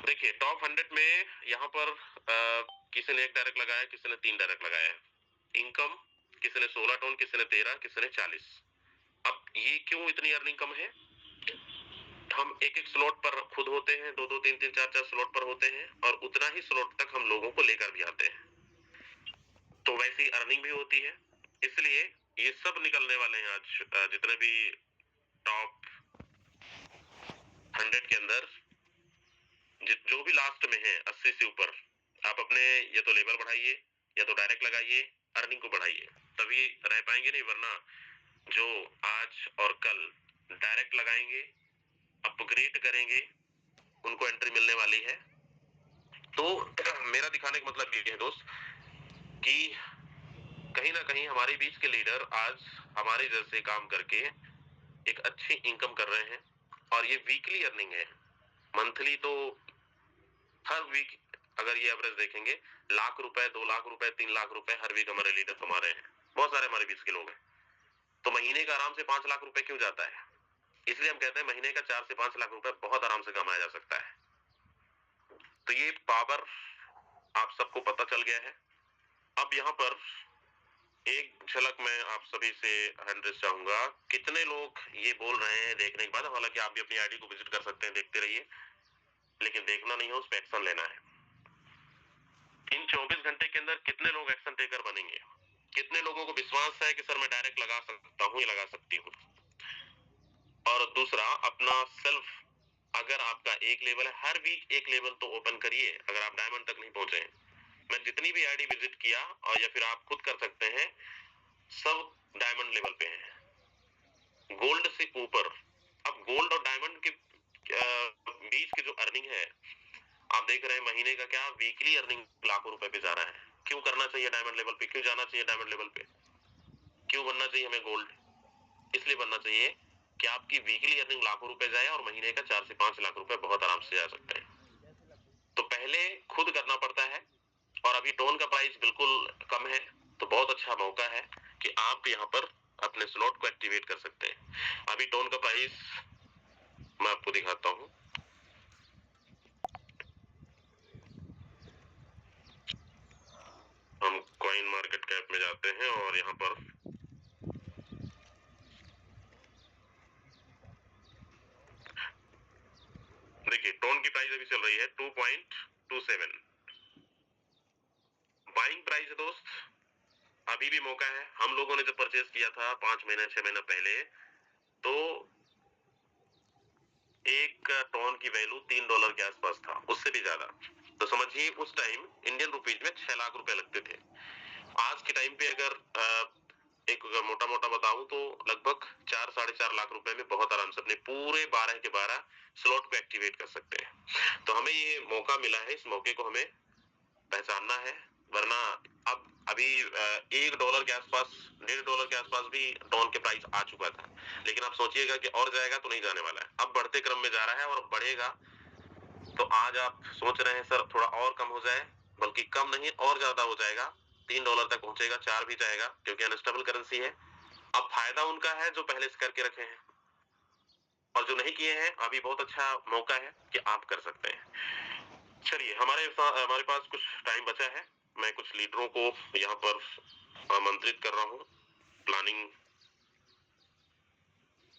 देखिए टॉप 100 में यहाँ पर किसी ने 1 डायरेक्ट लगाया, किसी ने 3 डायरेक्ट लगाया है। इनकम किसी ने 16 टन, किसी ने 13, किसी ने 40। अब ये क्यों इतनी अर्निंग कम है? हम एक एक स्लॉट पर खुद होते हैं, 2-2 3-3 4-4 स्लॉट पर होते हैं और उतना ही स्लॉट तक हम लोगों को लेकर भी आते हैं, तो वैसी अर्निंग भी होती है। इसलिए ये सब निकलने वाले हैं आज जितने भी टॉप 100 के अंदर जो भी लास्ट में है 80 से ऊपर, आप अपने या तो लेवल बढ़ाइए या तो डायरेक्ट लगाइए, अर्निंग को बढ़ाइए, तभी रह पाएंगे। नहीं वरना जो आज और कल डायरेक्ट लगाएंगे, अपग्रेड करेंगे, उनको एंट्री मिलने वाली है। तो मेरा दिखाने का मतलब ये है दोस्त कि कहीं ना कहीं हमारे बीच के लीडर आज हमारे जैसे काम करके एक अच्छी इनकम कर रहे हैं और ये वीकली अर्निंग है। मंथली तो हर वीक अगर ये एवरेज देखेंगे, लाख रुपए, 2 लाख रुपए, 3 लाख रुपए हर वीक हमारे लीडर कमा रहे हैं। बहुत सारे हमारे बीच के लोग हैं। तो महीने का आराम से 5 लाख रुपए क्यों जाता है? इसलिए हम कहते हैं महीने का 4 से 5 लाख रुपए बहुत आराम से कमाया जा सकता है। तो ये पावर आप सबको पता चल गया है। अब यहाँ पर एक झलक मैं आप सभी से हैंड रेस चाहूंगा, कितने लोग ये बोल रहे हैं देखने के बाद, हालांकि आप भी अपनी आईडी को विजिट कर सकते हैं, देखते रहिए, लेकिन देखना नहीं है, उस पर एक्शन लेना है। इन 24 घंटे के अंदर कितने लोग एक्शन टेकर बनेंगे? कितने लोगों को विश्वास है कि सर मैं डायरेक्ट लगा सकता हूँ या लगा सकती हूँ? और दूसरा, अपना सेल्फ, अगर आपका एक लेवल है, हर वीक एक लेवल तो ओपन करिए अगर आप डायमंड तक नहीं पहुंचे। मैं जितनी भी आईडी विजिट किया, और या फिर आप खुद कर सकते हैं, सब डायमंड लेवल पे हैं, गोल्ड से ऊपर। अब गोल्ड और डायमंड के बीच की जो अर्निंग है, आप देख रहे हैं महीने का क्या, वीकली अर्निंग लाखों रुपए पे जा रहा है। क्यों करना चाहिए डायमंड लेवल पे? क्यों जाना चाहिए डायमंड लेवल पे? क्यों बनना चाहिए हमें गोल्ड? इसलिए बनना चाहिए कि आपकी वीकली अर्निंग लाखों रुपए जाए और महीने का 4 से 5 लाख रुपए बहुत आराम से जा सकते हैं। तो पहले खुद करना पड़ता है, और अभी टोन का प्राइस बिल्कुल कम है, तो बहुत अच्छा मौका है कि आप यहाँ पर अपने स्लॉट को एक्टिवेट कर सकते हैं। अभी टोन का प्राइस मैं आपको दिखाता हूँ। हम कॉइन मार्केट कैप में जाते हैं और यहाँ पर देखिए टोन की प्राइस अभी चल रही है 2.27। बाइंग प्राइस है दोस्त, अभी भी मौका है। हम लोगों ने जब परचेज किया था 5 महीने 6 महीने पहले, तो एक टोन की वैल्यू $3 के आसपास था, उससे भी ज्यादा। तो समझिए उस टाइम इंडियन रुपीज में 6 लाख रुपए लगते थे। आज के टाइम पे अगर एक मोटा मोटा बताऊं तो लगभग 4-4.5 लाख रुपए में बहुत आराम से अपने पूरे 12 के 12 स्लॉट को एक्टिवेट कर सकते हैं। तो हमें ये मौका मिला है, इस मौके को हमें पहचानना है, वरना अब अभी $1 के आसपास, $1.5 के आसपास भी टोन के प्राइस आ चुका था। लेकिन आप सोचिएगा कि और जाएगा, तो नहीं जाने वाला है, अब बढ़ते क्रम में जा रहा है और बढ़ेगा। तो आज आप सोच रहे हैं सर थोड़ा और कम हो जाए, बल्कि कम नहीं और ज्यादा हो जाएगा, $3 तक पहुंचेगा, 4 भी जाएगा, क्योंकि अनस्टेबल करेंसी है। अब फायदा उनका है जो पहले से करके रखे हैं, और जो नहीं किए हैं अभी बहुत अच्छा मौका है कि आप कर सकते हैं। चलिए हमारे पास कुछ टाइम बचा है, मैं कुछ लीडरों को यहाँ पर आमंत्रित कर रहा हूँ प्लानिंग,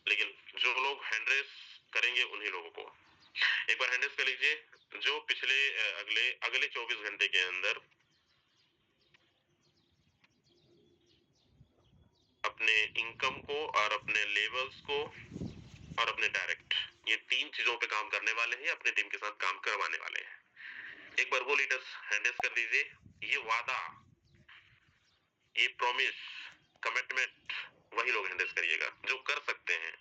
लेकिन जो लोग हैंड रेस करेंगे उन्हीं लोगों को एक बार हैंड रेस कर लीजिए, जो पिछले अगले 24 घंटे के अंदर अपने इनकम को और अपने लेवल्स को और अपने डायरेक्ट, ये 3 चीजों पे काम करने वाले हैं, अपने टीम के साथ काम करवाने वाले हैं। एक बार वो लीडर्स हैंडल्स कर दीजिए। ये वादा, ये प्रॉमिस, कमिटमेंट वही लोग हैंडल्स करिएगा जो कर सकते हैं।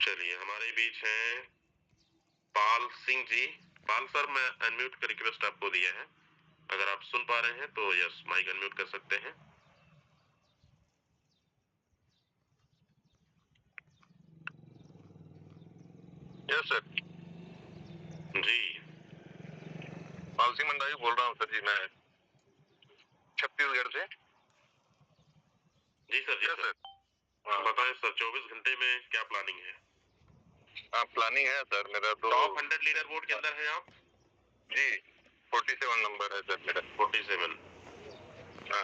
चलिए हमारे बीच हैं पाल सिंह जी। पाल सर, मैं अनम्यूट का रिक्वेस्ट आपको दिया है, अगर आप सुन पा रहे हैं तो यस माइक अनम्यूट कर सकते हैं। Yes sir. जी पाल सिंह मंडावी बोल रहा हूँ सर जी, मैं छत्तीसगढ़ से। जी सर, जी यस सर। हाँ। बताएं सर, 24 घंटे में क्या प्लानिंग है? प्लानिंग है सर मेरा तो। टॉप 100 लीडर बोर्ड के अंदर है आप? जी 47 नंबर है सर मेरा। 47।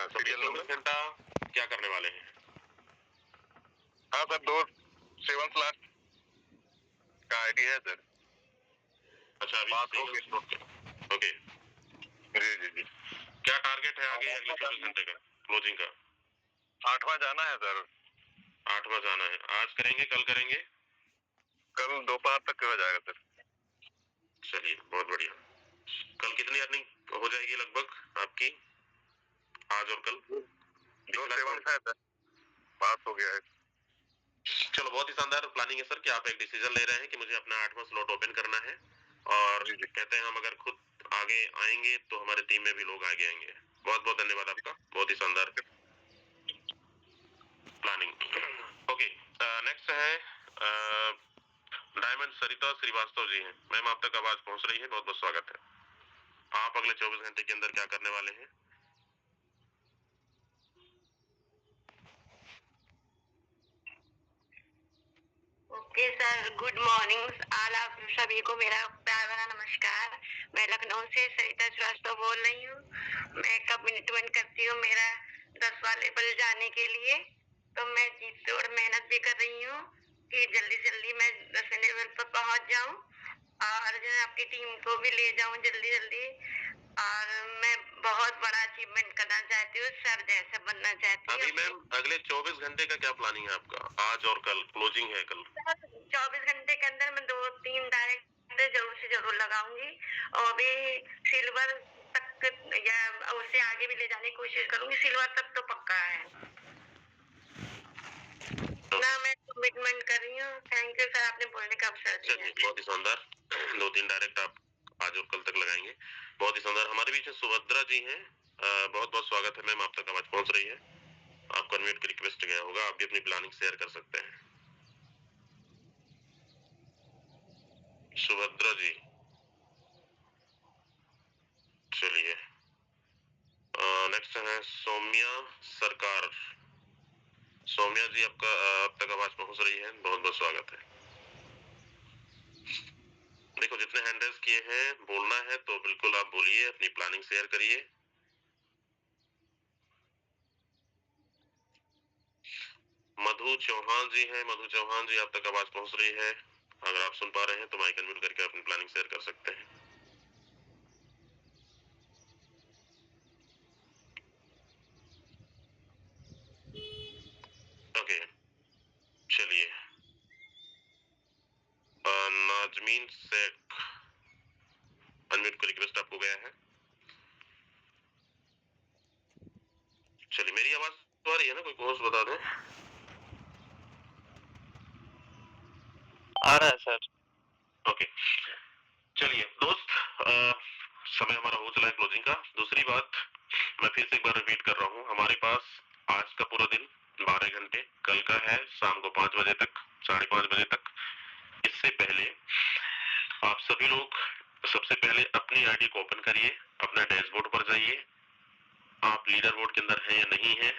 Serial number. 24 घंटा क्या करने वाले हैं? हाँ सर, 7 लाख का आईडी है सर। अच्छा, अभी बात हो गई। ओके, जी जी जी। क्या टारगेट है आगे अगले 24 घंटे का क्लोजिंग का? 8वां जाना है सर। 8वां जाना है। आज करेंगे, कल करेंगे? कल दोपहर तक हो जाएगा सर। चलिए बहुत बढ़िया। कल कितनी अर्निंग हो जाएगी लगभग आपकी, आज और कल? 2.7 है सर, बात हो गया है। चलो बहुत ही शानदार प्लानिंग है सर कि आप एक डिसीजन ले रहे हैं कि मुझे अपना 8वां स्लॉट ओपन करना है, और जी, जी। कहते हैं हम अगर खुद आगे आएंगे तो हमारे टीम में भी लोग आगे आएंगे। बहुत बहुत धन्यवाद आपका, बहुत ही शानदार प्लानिंग। ओके, नेक्स्ट है डायमंड सरिता श्रीवास्तव जी हैं। मैम आप तक आवाज पहुंच रही है, बहुत बहुत स्वागत है। आप अगले 24 घंटे के अंदर क्या करने वाले हैं? Okay sir, good morning. आज आप सभी को मेरा प्यार भरा नमस्कार। मैं लखनऊ से सरिता श्रीवास्तव बोल रही हूँ। मैं कमिटमेंट करती हूँ मेरा 10वां लेवल जाने के लिए, तो मैं जी तोड़ मेहनत भी कर रही हूँ कि जल्दी जल्दी मैं 10वें लेवल पर पहुँच जाऊँ और जो है आपकी टीम को भी ले जाऊँ जल्दी जल्दी। और मैं बहुत बड़ा अचीवमेंट करना चाहती हूँ, सर जैसा बनना चाहती हूँ। अभी मैम अगले 24 घंटे का क्या प्लानिंग है आपका? आज और कल क्लोजिंग है कल। 24 घंटे के अंदर मैं 2-3 डायरेक्ट जरूर से जरूर लगाऊंगी और भी सिल्वर तक या उससे आगे भी ले जाने की कोशिश करूंगी। सिल्वर तक तो पक्का है ना, मैं कमिटमेंट कर रही हूँ। थैंक यू सर, आपने बोलने का अवसर दिया। चलिए बहुत ही शानदार। 2-3 डायरेक्ट आप आज और कल तक लगाएंगे, बहुत ही शानदार। हमारे बीच में सुभद्रा जी हैं, बहुत बहुत स्वागत है मैम, आप तक आवाज पहुंच रही है। आपको अनम्यूट की रिक्वेस्ट गया होगा, आप भी अपनी प्लानिंग शेयर कर सकते हैं। सुभद्रा जी, चलिए नेक्स्ट है सौम्या सरकार। सौम्या जी, आपका अब तक आवाज पहुंच रही है, बहुत बहुत स्वागत है। देखो जितने हैंड रेज किए हैं, बोलना है तो बिल्कुल आप बोलिए, अपनी प्लानिंग शेयर करिए। मधु चौहान जी हैं, मधु चौहान जी आप तक आवाज पहुंच रही है, अगर आप सुन पा रहे हैं तो माइक अनम्यूट करके अपनी प्लानिंग शेयर कर सकते हैं। ओके चलिए, नाजमीन शेख, अनम्यूट को रिक्वेस्ट आपको गया है। चलिए, मेरी आवाज तो आ रही है ना? कोई होस्ट बता दें। आ रहा है सर। ओके चलिए दोस्त, समय हमारा हो चला है क्लोजिंग का। दूसरी बात, मैं फिर से एक बार रिपीट कर रहा हूँ, हमारे पास आज का पूरा दिन 12 घंटे, कल का है शाम को 5 बजे तक, 5:30 बजे तक। इससे पहले आप सभी लोग सबसे पहले अपनी आईडी को ओपन करिए, अपना डैशबोर्ड पर जाइए। आप लीडर बोर्ड के अंदर हैं या नहीं है,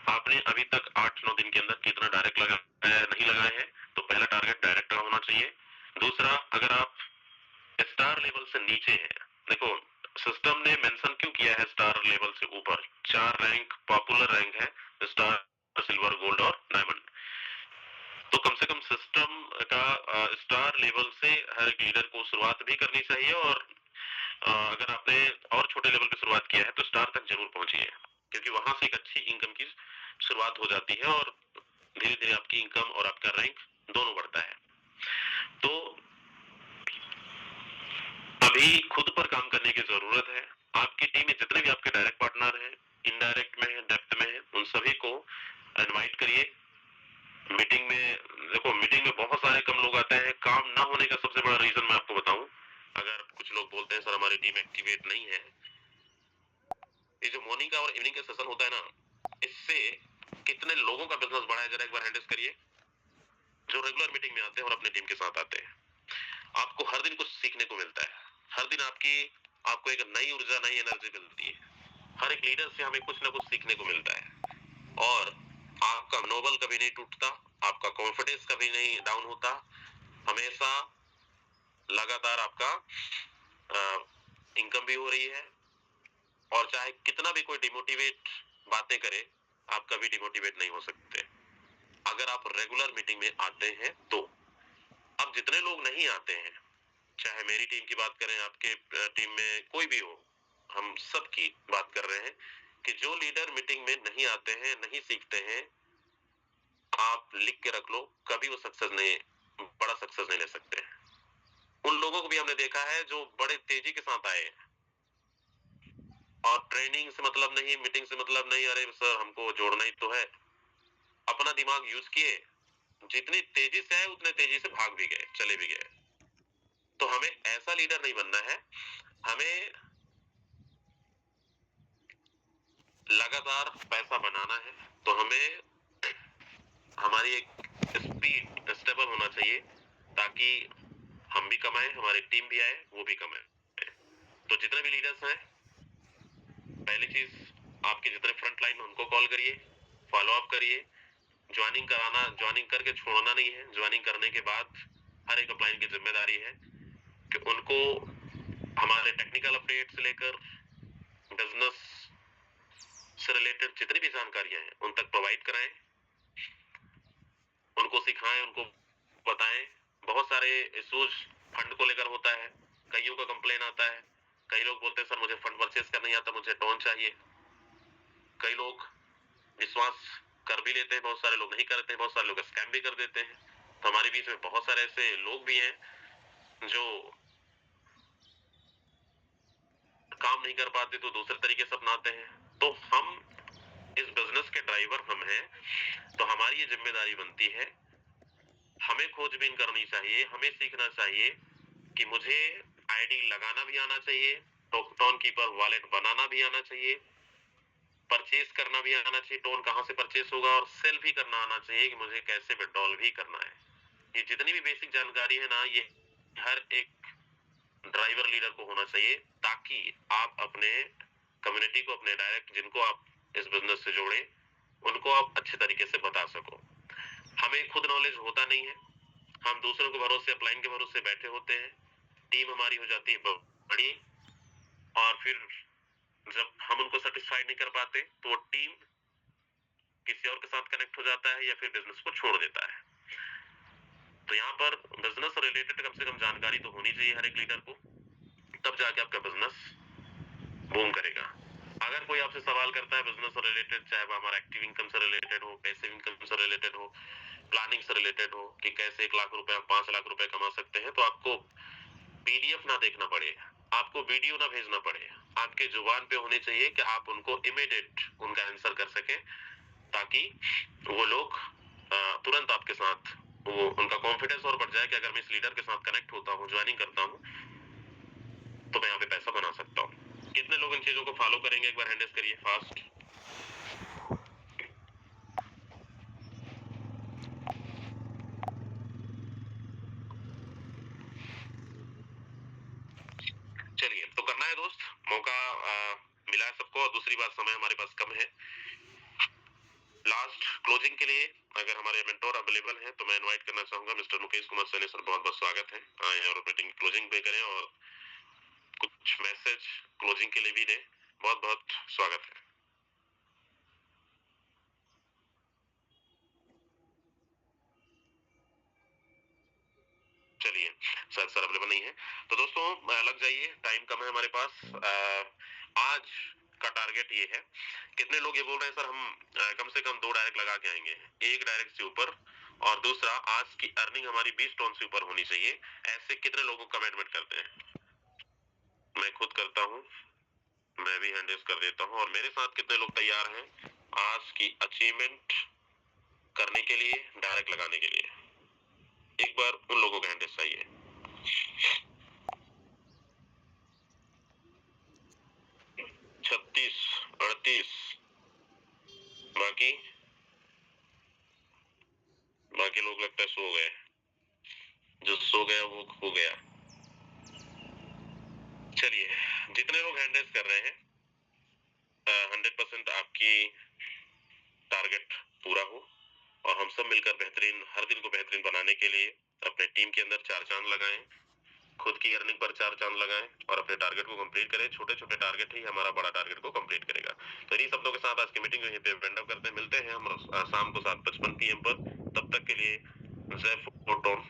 आपने अभी तक 8-9 दिन के अंदर कितना डायरेक्ट नहीं लगाए हैं, तो पहला टारगेट डायरेक्ट का होना चाहिए। दूसरा, अगर आप स्टार लेवल से नीचे है, देखो सिस्टम ने मेंशन क्यों किया है स्टार लेवल से ऊपर? 4 रैंक पॉपुलर रैंक है, स्टार, सिल्वर, गोल्ड और डायमंड। तो कम से कम सिस्टम का स्टार लेवल से हर एक लीडर को शुरुआत भी करनी चाहिए, और अगर आपने और छोटे लेवल पे शुरुआत किया है तो स्टार तक जरूर पहुंचिए, क्योंकि वहां से एक अच्छी इनकम की शुरुआत हो जाती है और धीरे धीरे आपकी इनकम और आपका रैंक दोनों बढ़ता है। तो अभी खुद पर काम करने की जरूरत है। आपकी टीम में जितने भी आपके डायरेक्ट पार्टनर हैं, इनडायरेक्ट में है, डेप्थ में है, उन सभी को इनवाइट करिए मीटिंग में। देखो मीटिंग में बहुत सारे कम लोग आते हैं, काम ना होने का सबसे बड़ा रीजन मैं आपको बताऊं, अगर कुछ लोग बोलते हैं सर हमारी टीम एक्टिवेट नहीं है, ये जो मॉर्निंग का और इवनिंग का सेशन होता है ना, इससे कितने लोगों का बिजनेस बढ़ा है, जरा एक बार हैंडल्स करिए, जो रेगुलर मीटिंग में आते हैं और अपनी टीम के साथ आते हैं। आपको हर दिन कुछ सीखने को मिलता है, हर दिन आपको एक नई ऊर्जा, नई एनर्जी मिलती है। हर एक लीडर से हमें कुछ ना कुछ सीखने को मिलता है, और आपका मनोबल कभी नहीं टूटता, आपका कॉन्फिडेंस कभी नहीं डाउन होता, हमेशा लगातार आपका इनकम भी हो रही है। और चाहे कितना भी कोई डिमोटिवेट बातें करे, आप कभी डिमोटिवेट नहीं हो सकते अगर आप रेगुलर मीटिंग में आते हैं तो। अब जितने लोग नहीं आते हैं, चाहे मेरी टीम की बात करें, आपके टीम में कोई भी हो, हम सब की बात कर रहे हैं कि जो लीडर मीटिंग में नहीं आते हैं, नहीं सीखते हैं, आप लिख के रख लो, कभी वो बड़ा सक्सेस नहीं ले सकते। उन लोगों को भी हमने देखा है जो बड़े तेजी के साथ आए, और ट्रेनिंग से मतलब नहीं, मीटिंग से मतलब नहीं, अरे सर हमको जोड़ना ही तो है, अपना दिमाग यूज किए, जितनी तेजी से आए उतने तेजी से भाग भी गए, चले भी गए। तो हमें ऐसा लीडर नहीं बनना है, हमें लगातार पैसा बनाना है। तो हमें हमारी एक स्पीड स्टेबल होना चाहिए, ताकि हम भी कमाएं, हमारी टीम भी आए, वो भी कमाए। तो जितने भी लीडर्स हैं, पहली चीज, आपके जितने फ्रंट लाइन उनको कॉल करिए, फॉलो अप करिए, ज्वाइनिंग करके छोड़ना नहीं है। ज्वाइनिंग करने के बाद हर एक अपलाइन की जिम्मेदारी है कि उनको हमारे टेक्निकल अपडेट से लेकर बिजनेस से रिलेटेड जितनी भी जानकारियां हैं उन तक प्रोवाइड कराएं, उनको सिखाएं, उनको बताएं। बहुत सारे इश्यूज फंड को लेकर होता है, कईयों का कंप्लेन आता है, कई लोग बोलते हैं सर मुझे फंड परचेज करना नहीं आता, मुझे टोन चाहिए। कई लोग विश्वास कर भी लेते हैं, बहुत सारे लोग नहीं करते हैं, बहुत सारे लोग स्कैम भी कर देते हैं। तो हमारे बीच में बहुत सारे ऐसे लोग भी हैं जो काम नहीं कर पाते तो दूसरे तरीके से अपनाते हैं। तो हम इस बिजनेस के ड्राइवर हम हैं, तो हमारी ये जिम्मेदारी बनती है, हमें खोजबीन करनी चाहिए, हमें सीखना चाहिए कि मुझे आईडी लगाना भी आना चाहिए, टोन कीपर वॉलेट बनाना भी आना चाहिए, परचेज करना भी आना चाहिए, टोन कहाँ से परचेज होगा, और सेल भी करना आना चाहिए कि मुझे कैसे विड्रॉल भी करना है। ये जितनी भी बेसिक जानकारी है ना, ये हर एक ड्राइवर लीडर को होना चाहिए, ताकि आप अपने कम्युनिटी को, अपने डायरेक्ट जिनको आप इस बिजनेस से जोड़े, उनको आप अच्छे तरीके से बता सको। हमें खुद नॉलेज होता नहीं है, हम दूसरों के भरोसे, अपलाइन के भरोसे बैठे होते हैं। टीम हमारी हो जाती है बड़ी, और फिर जब हम उनको सेटिस्फाइड नहीं कर पाते तो वो टीम किसी और के साथ कनेक्ट हो जाता है या फिर बिजनेस को छोड़ देता है। तो यहाँ पर बिजनेस से रिलेटेड कम से कम जानकारी तो होनी चाहिए हर एक लीडर को, तब जाके आपका बिजनेस बूम करेगा। अगर कोई आपसे सवाल करता है बिजनेस से रिलेटेड, चाहे वो हमारा एक्टिव इनकम से रिलेटेड हो, पैसिव इनकम से रिलेटेड हो, प्लानिंग से रिलेटेड हो कि कैसे 1 लाख रुपए, 5 लाख रुपए कमा सकते हैं, तो आपको पीडीएफ ना देखना पड़े, आपको वीडियो ना भेजना पड़े, आपके जुबान पे होने चाहिए कि आप उनको इमीडिएट उनका आंसर कर सके, ताकि वो लोग तुरंत आपके साथ, वो उनका कॉन्फिडेंस और बढ़ जाए कि अगर मैं इस लीडर के साथ कनेक्ट होता हूँ, ज्वाइनिंग करता हूँ, तो मैं यहाँ पे पैसा बना सकता हूँ। कितने लोग इन चीजों को फॉलो करेंगे, एक बार हैंड रेज करिए फास्ट। चलिए, तो करना है दोस्त, मौका मिला है सबको, और दूसरी बात समय हमारे पास कम है। लास्ट क्लोजिंग के लिए अगर हमारे मेंटोर अवेलेबल हैं तो मैं इनवाइट करना चाहूंगा मिस्टर मुकेश कुमार सैनी सर, बहुत बहुत स्वागत है, आए और मीटिंग क्लोजिंग भी करें और कुछ मैसेज क्लोजिंग के लिए भी दें। बहुत बहुत स्वागत है। चलिए, सर अवेलेबल नहीं है तो दोस्तों लग जाइए, टाइम कम है हमारे पास। आज का टारगेट ये है, कितने लोग ये बोल रहे हैं सर हम कम से कम 2 डायरेक्ट लगा के आएंगे, एक डायरेक्ट से ऊपर, और दूसरा आज की अर्निंग हमारी 20 टन से ऊपर होनी चाहिए। ऐसे कितने लोगों को कमिटमेंट करते हैं? मैं खुद करता हूँ, मैं भी हैंड रेज कर देता हूँ। और मेरे साथ कितने लोग तैयार हैं आज की अचीवमेंट करने के लिए, डायरेक्ट लगाने के लिए? एक बार उन लोगों का हैंड रेज चाहिए। 36, 38, बाकी लोग लगता है सो गए, जो सो गया वो खो गया। चलिए, जितने लोग हैंड रेज कर रहे हैं 100% आपकी टारगेट पूरा हो, और हम सब मिलकर बेहतरीन, हर दिन को बेहतरीन बनाने के लिए अपने टीम के अंदर 4 चांद लगाएं, खुद की अर्निंग पर 4 चांद लगाएं, और अपने टारगेट को कंप्लीट करें। छोटे छोटे टारगेट ही हमारा बड़ा टारगेट को कंप्लीट करेगा। तो इन्हीं शब्दों के साथ आज की मीटिंग यहीं पे वेंड अप करते हैं। मिलते हैं हम शाम को 7:55 PM पर। तब तक के लिए जय फोटोन।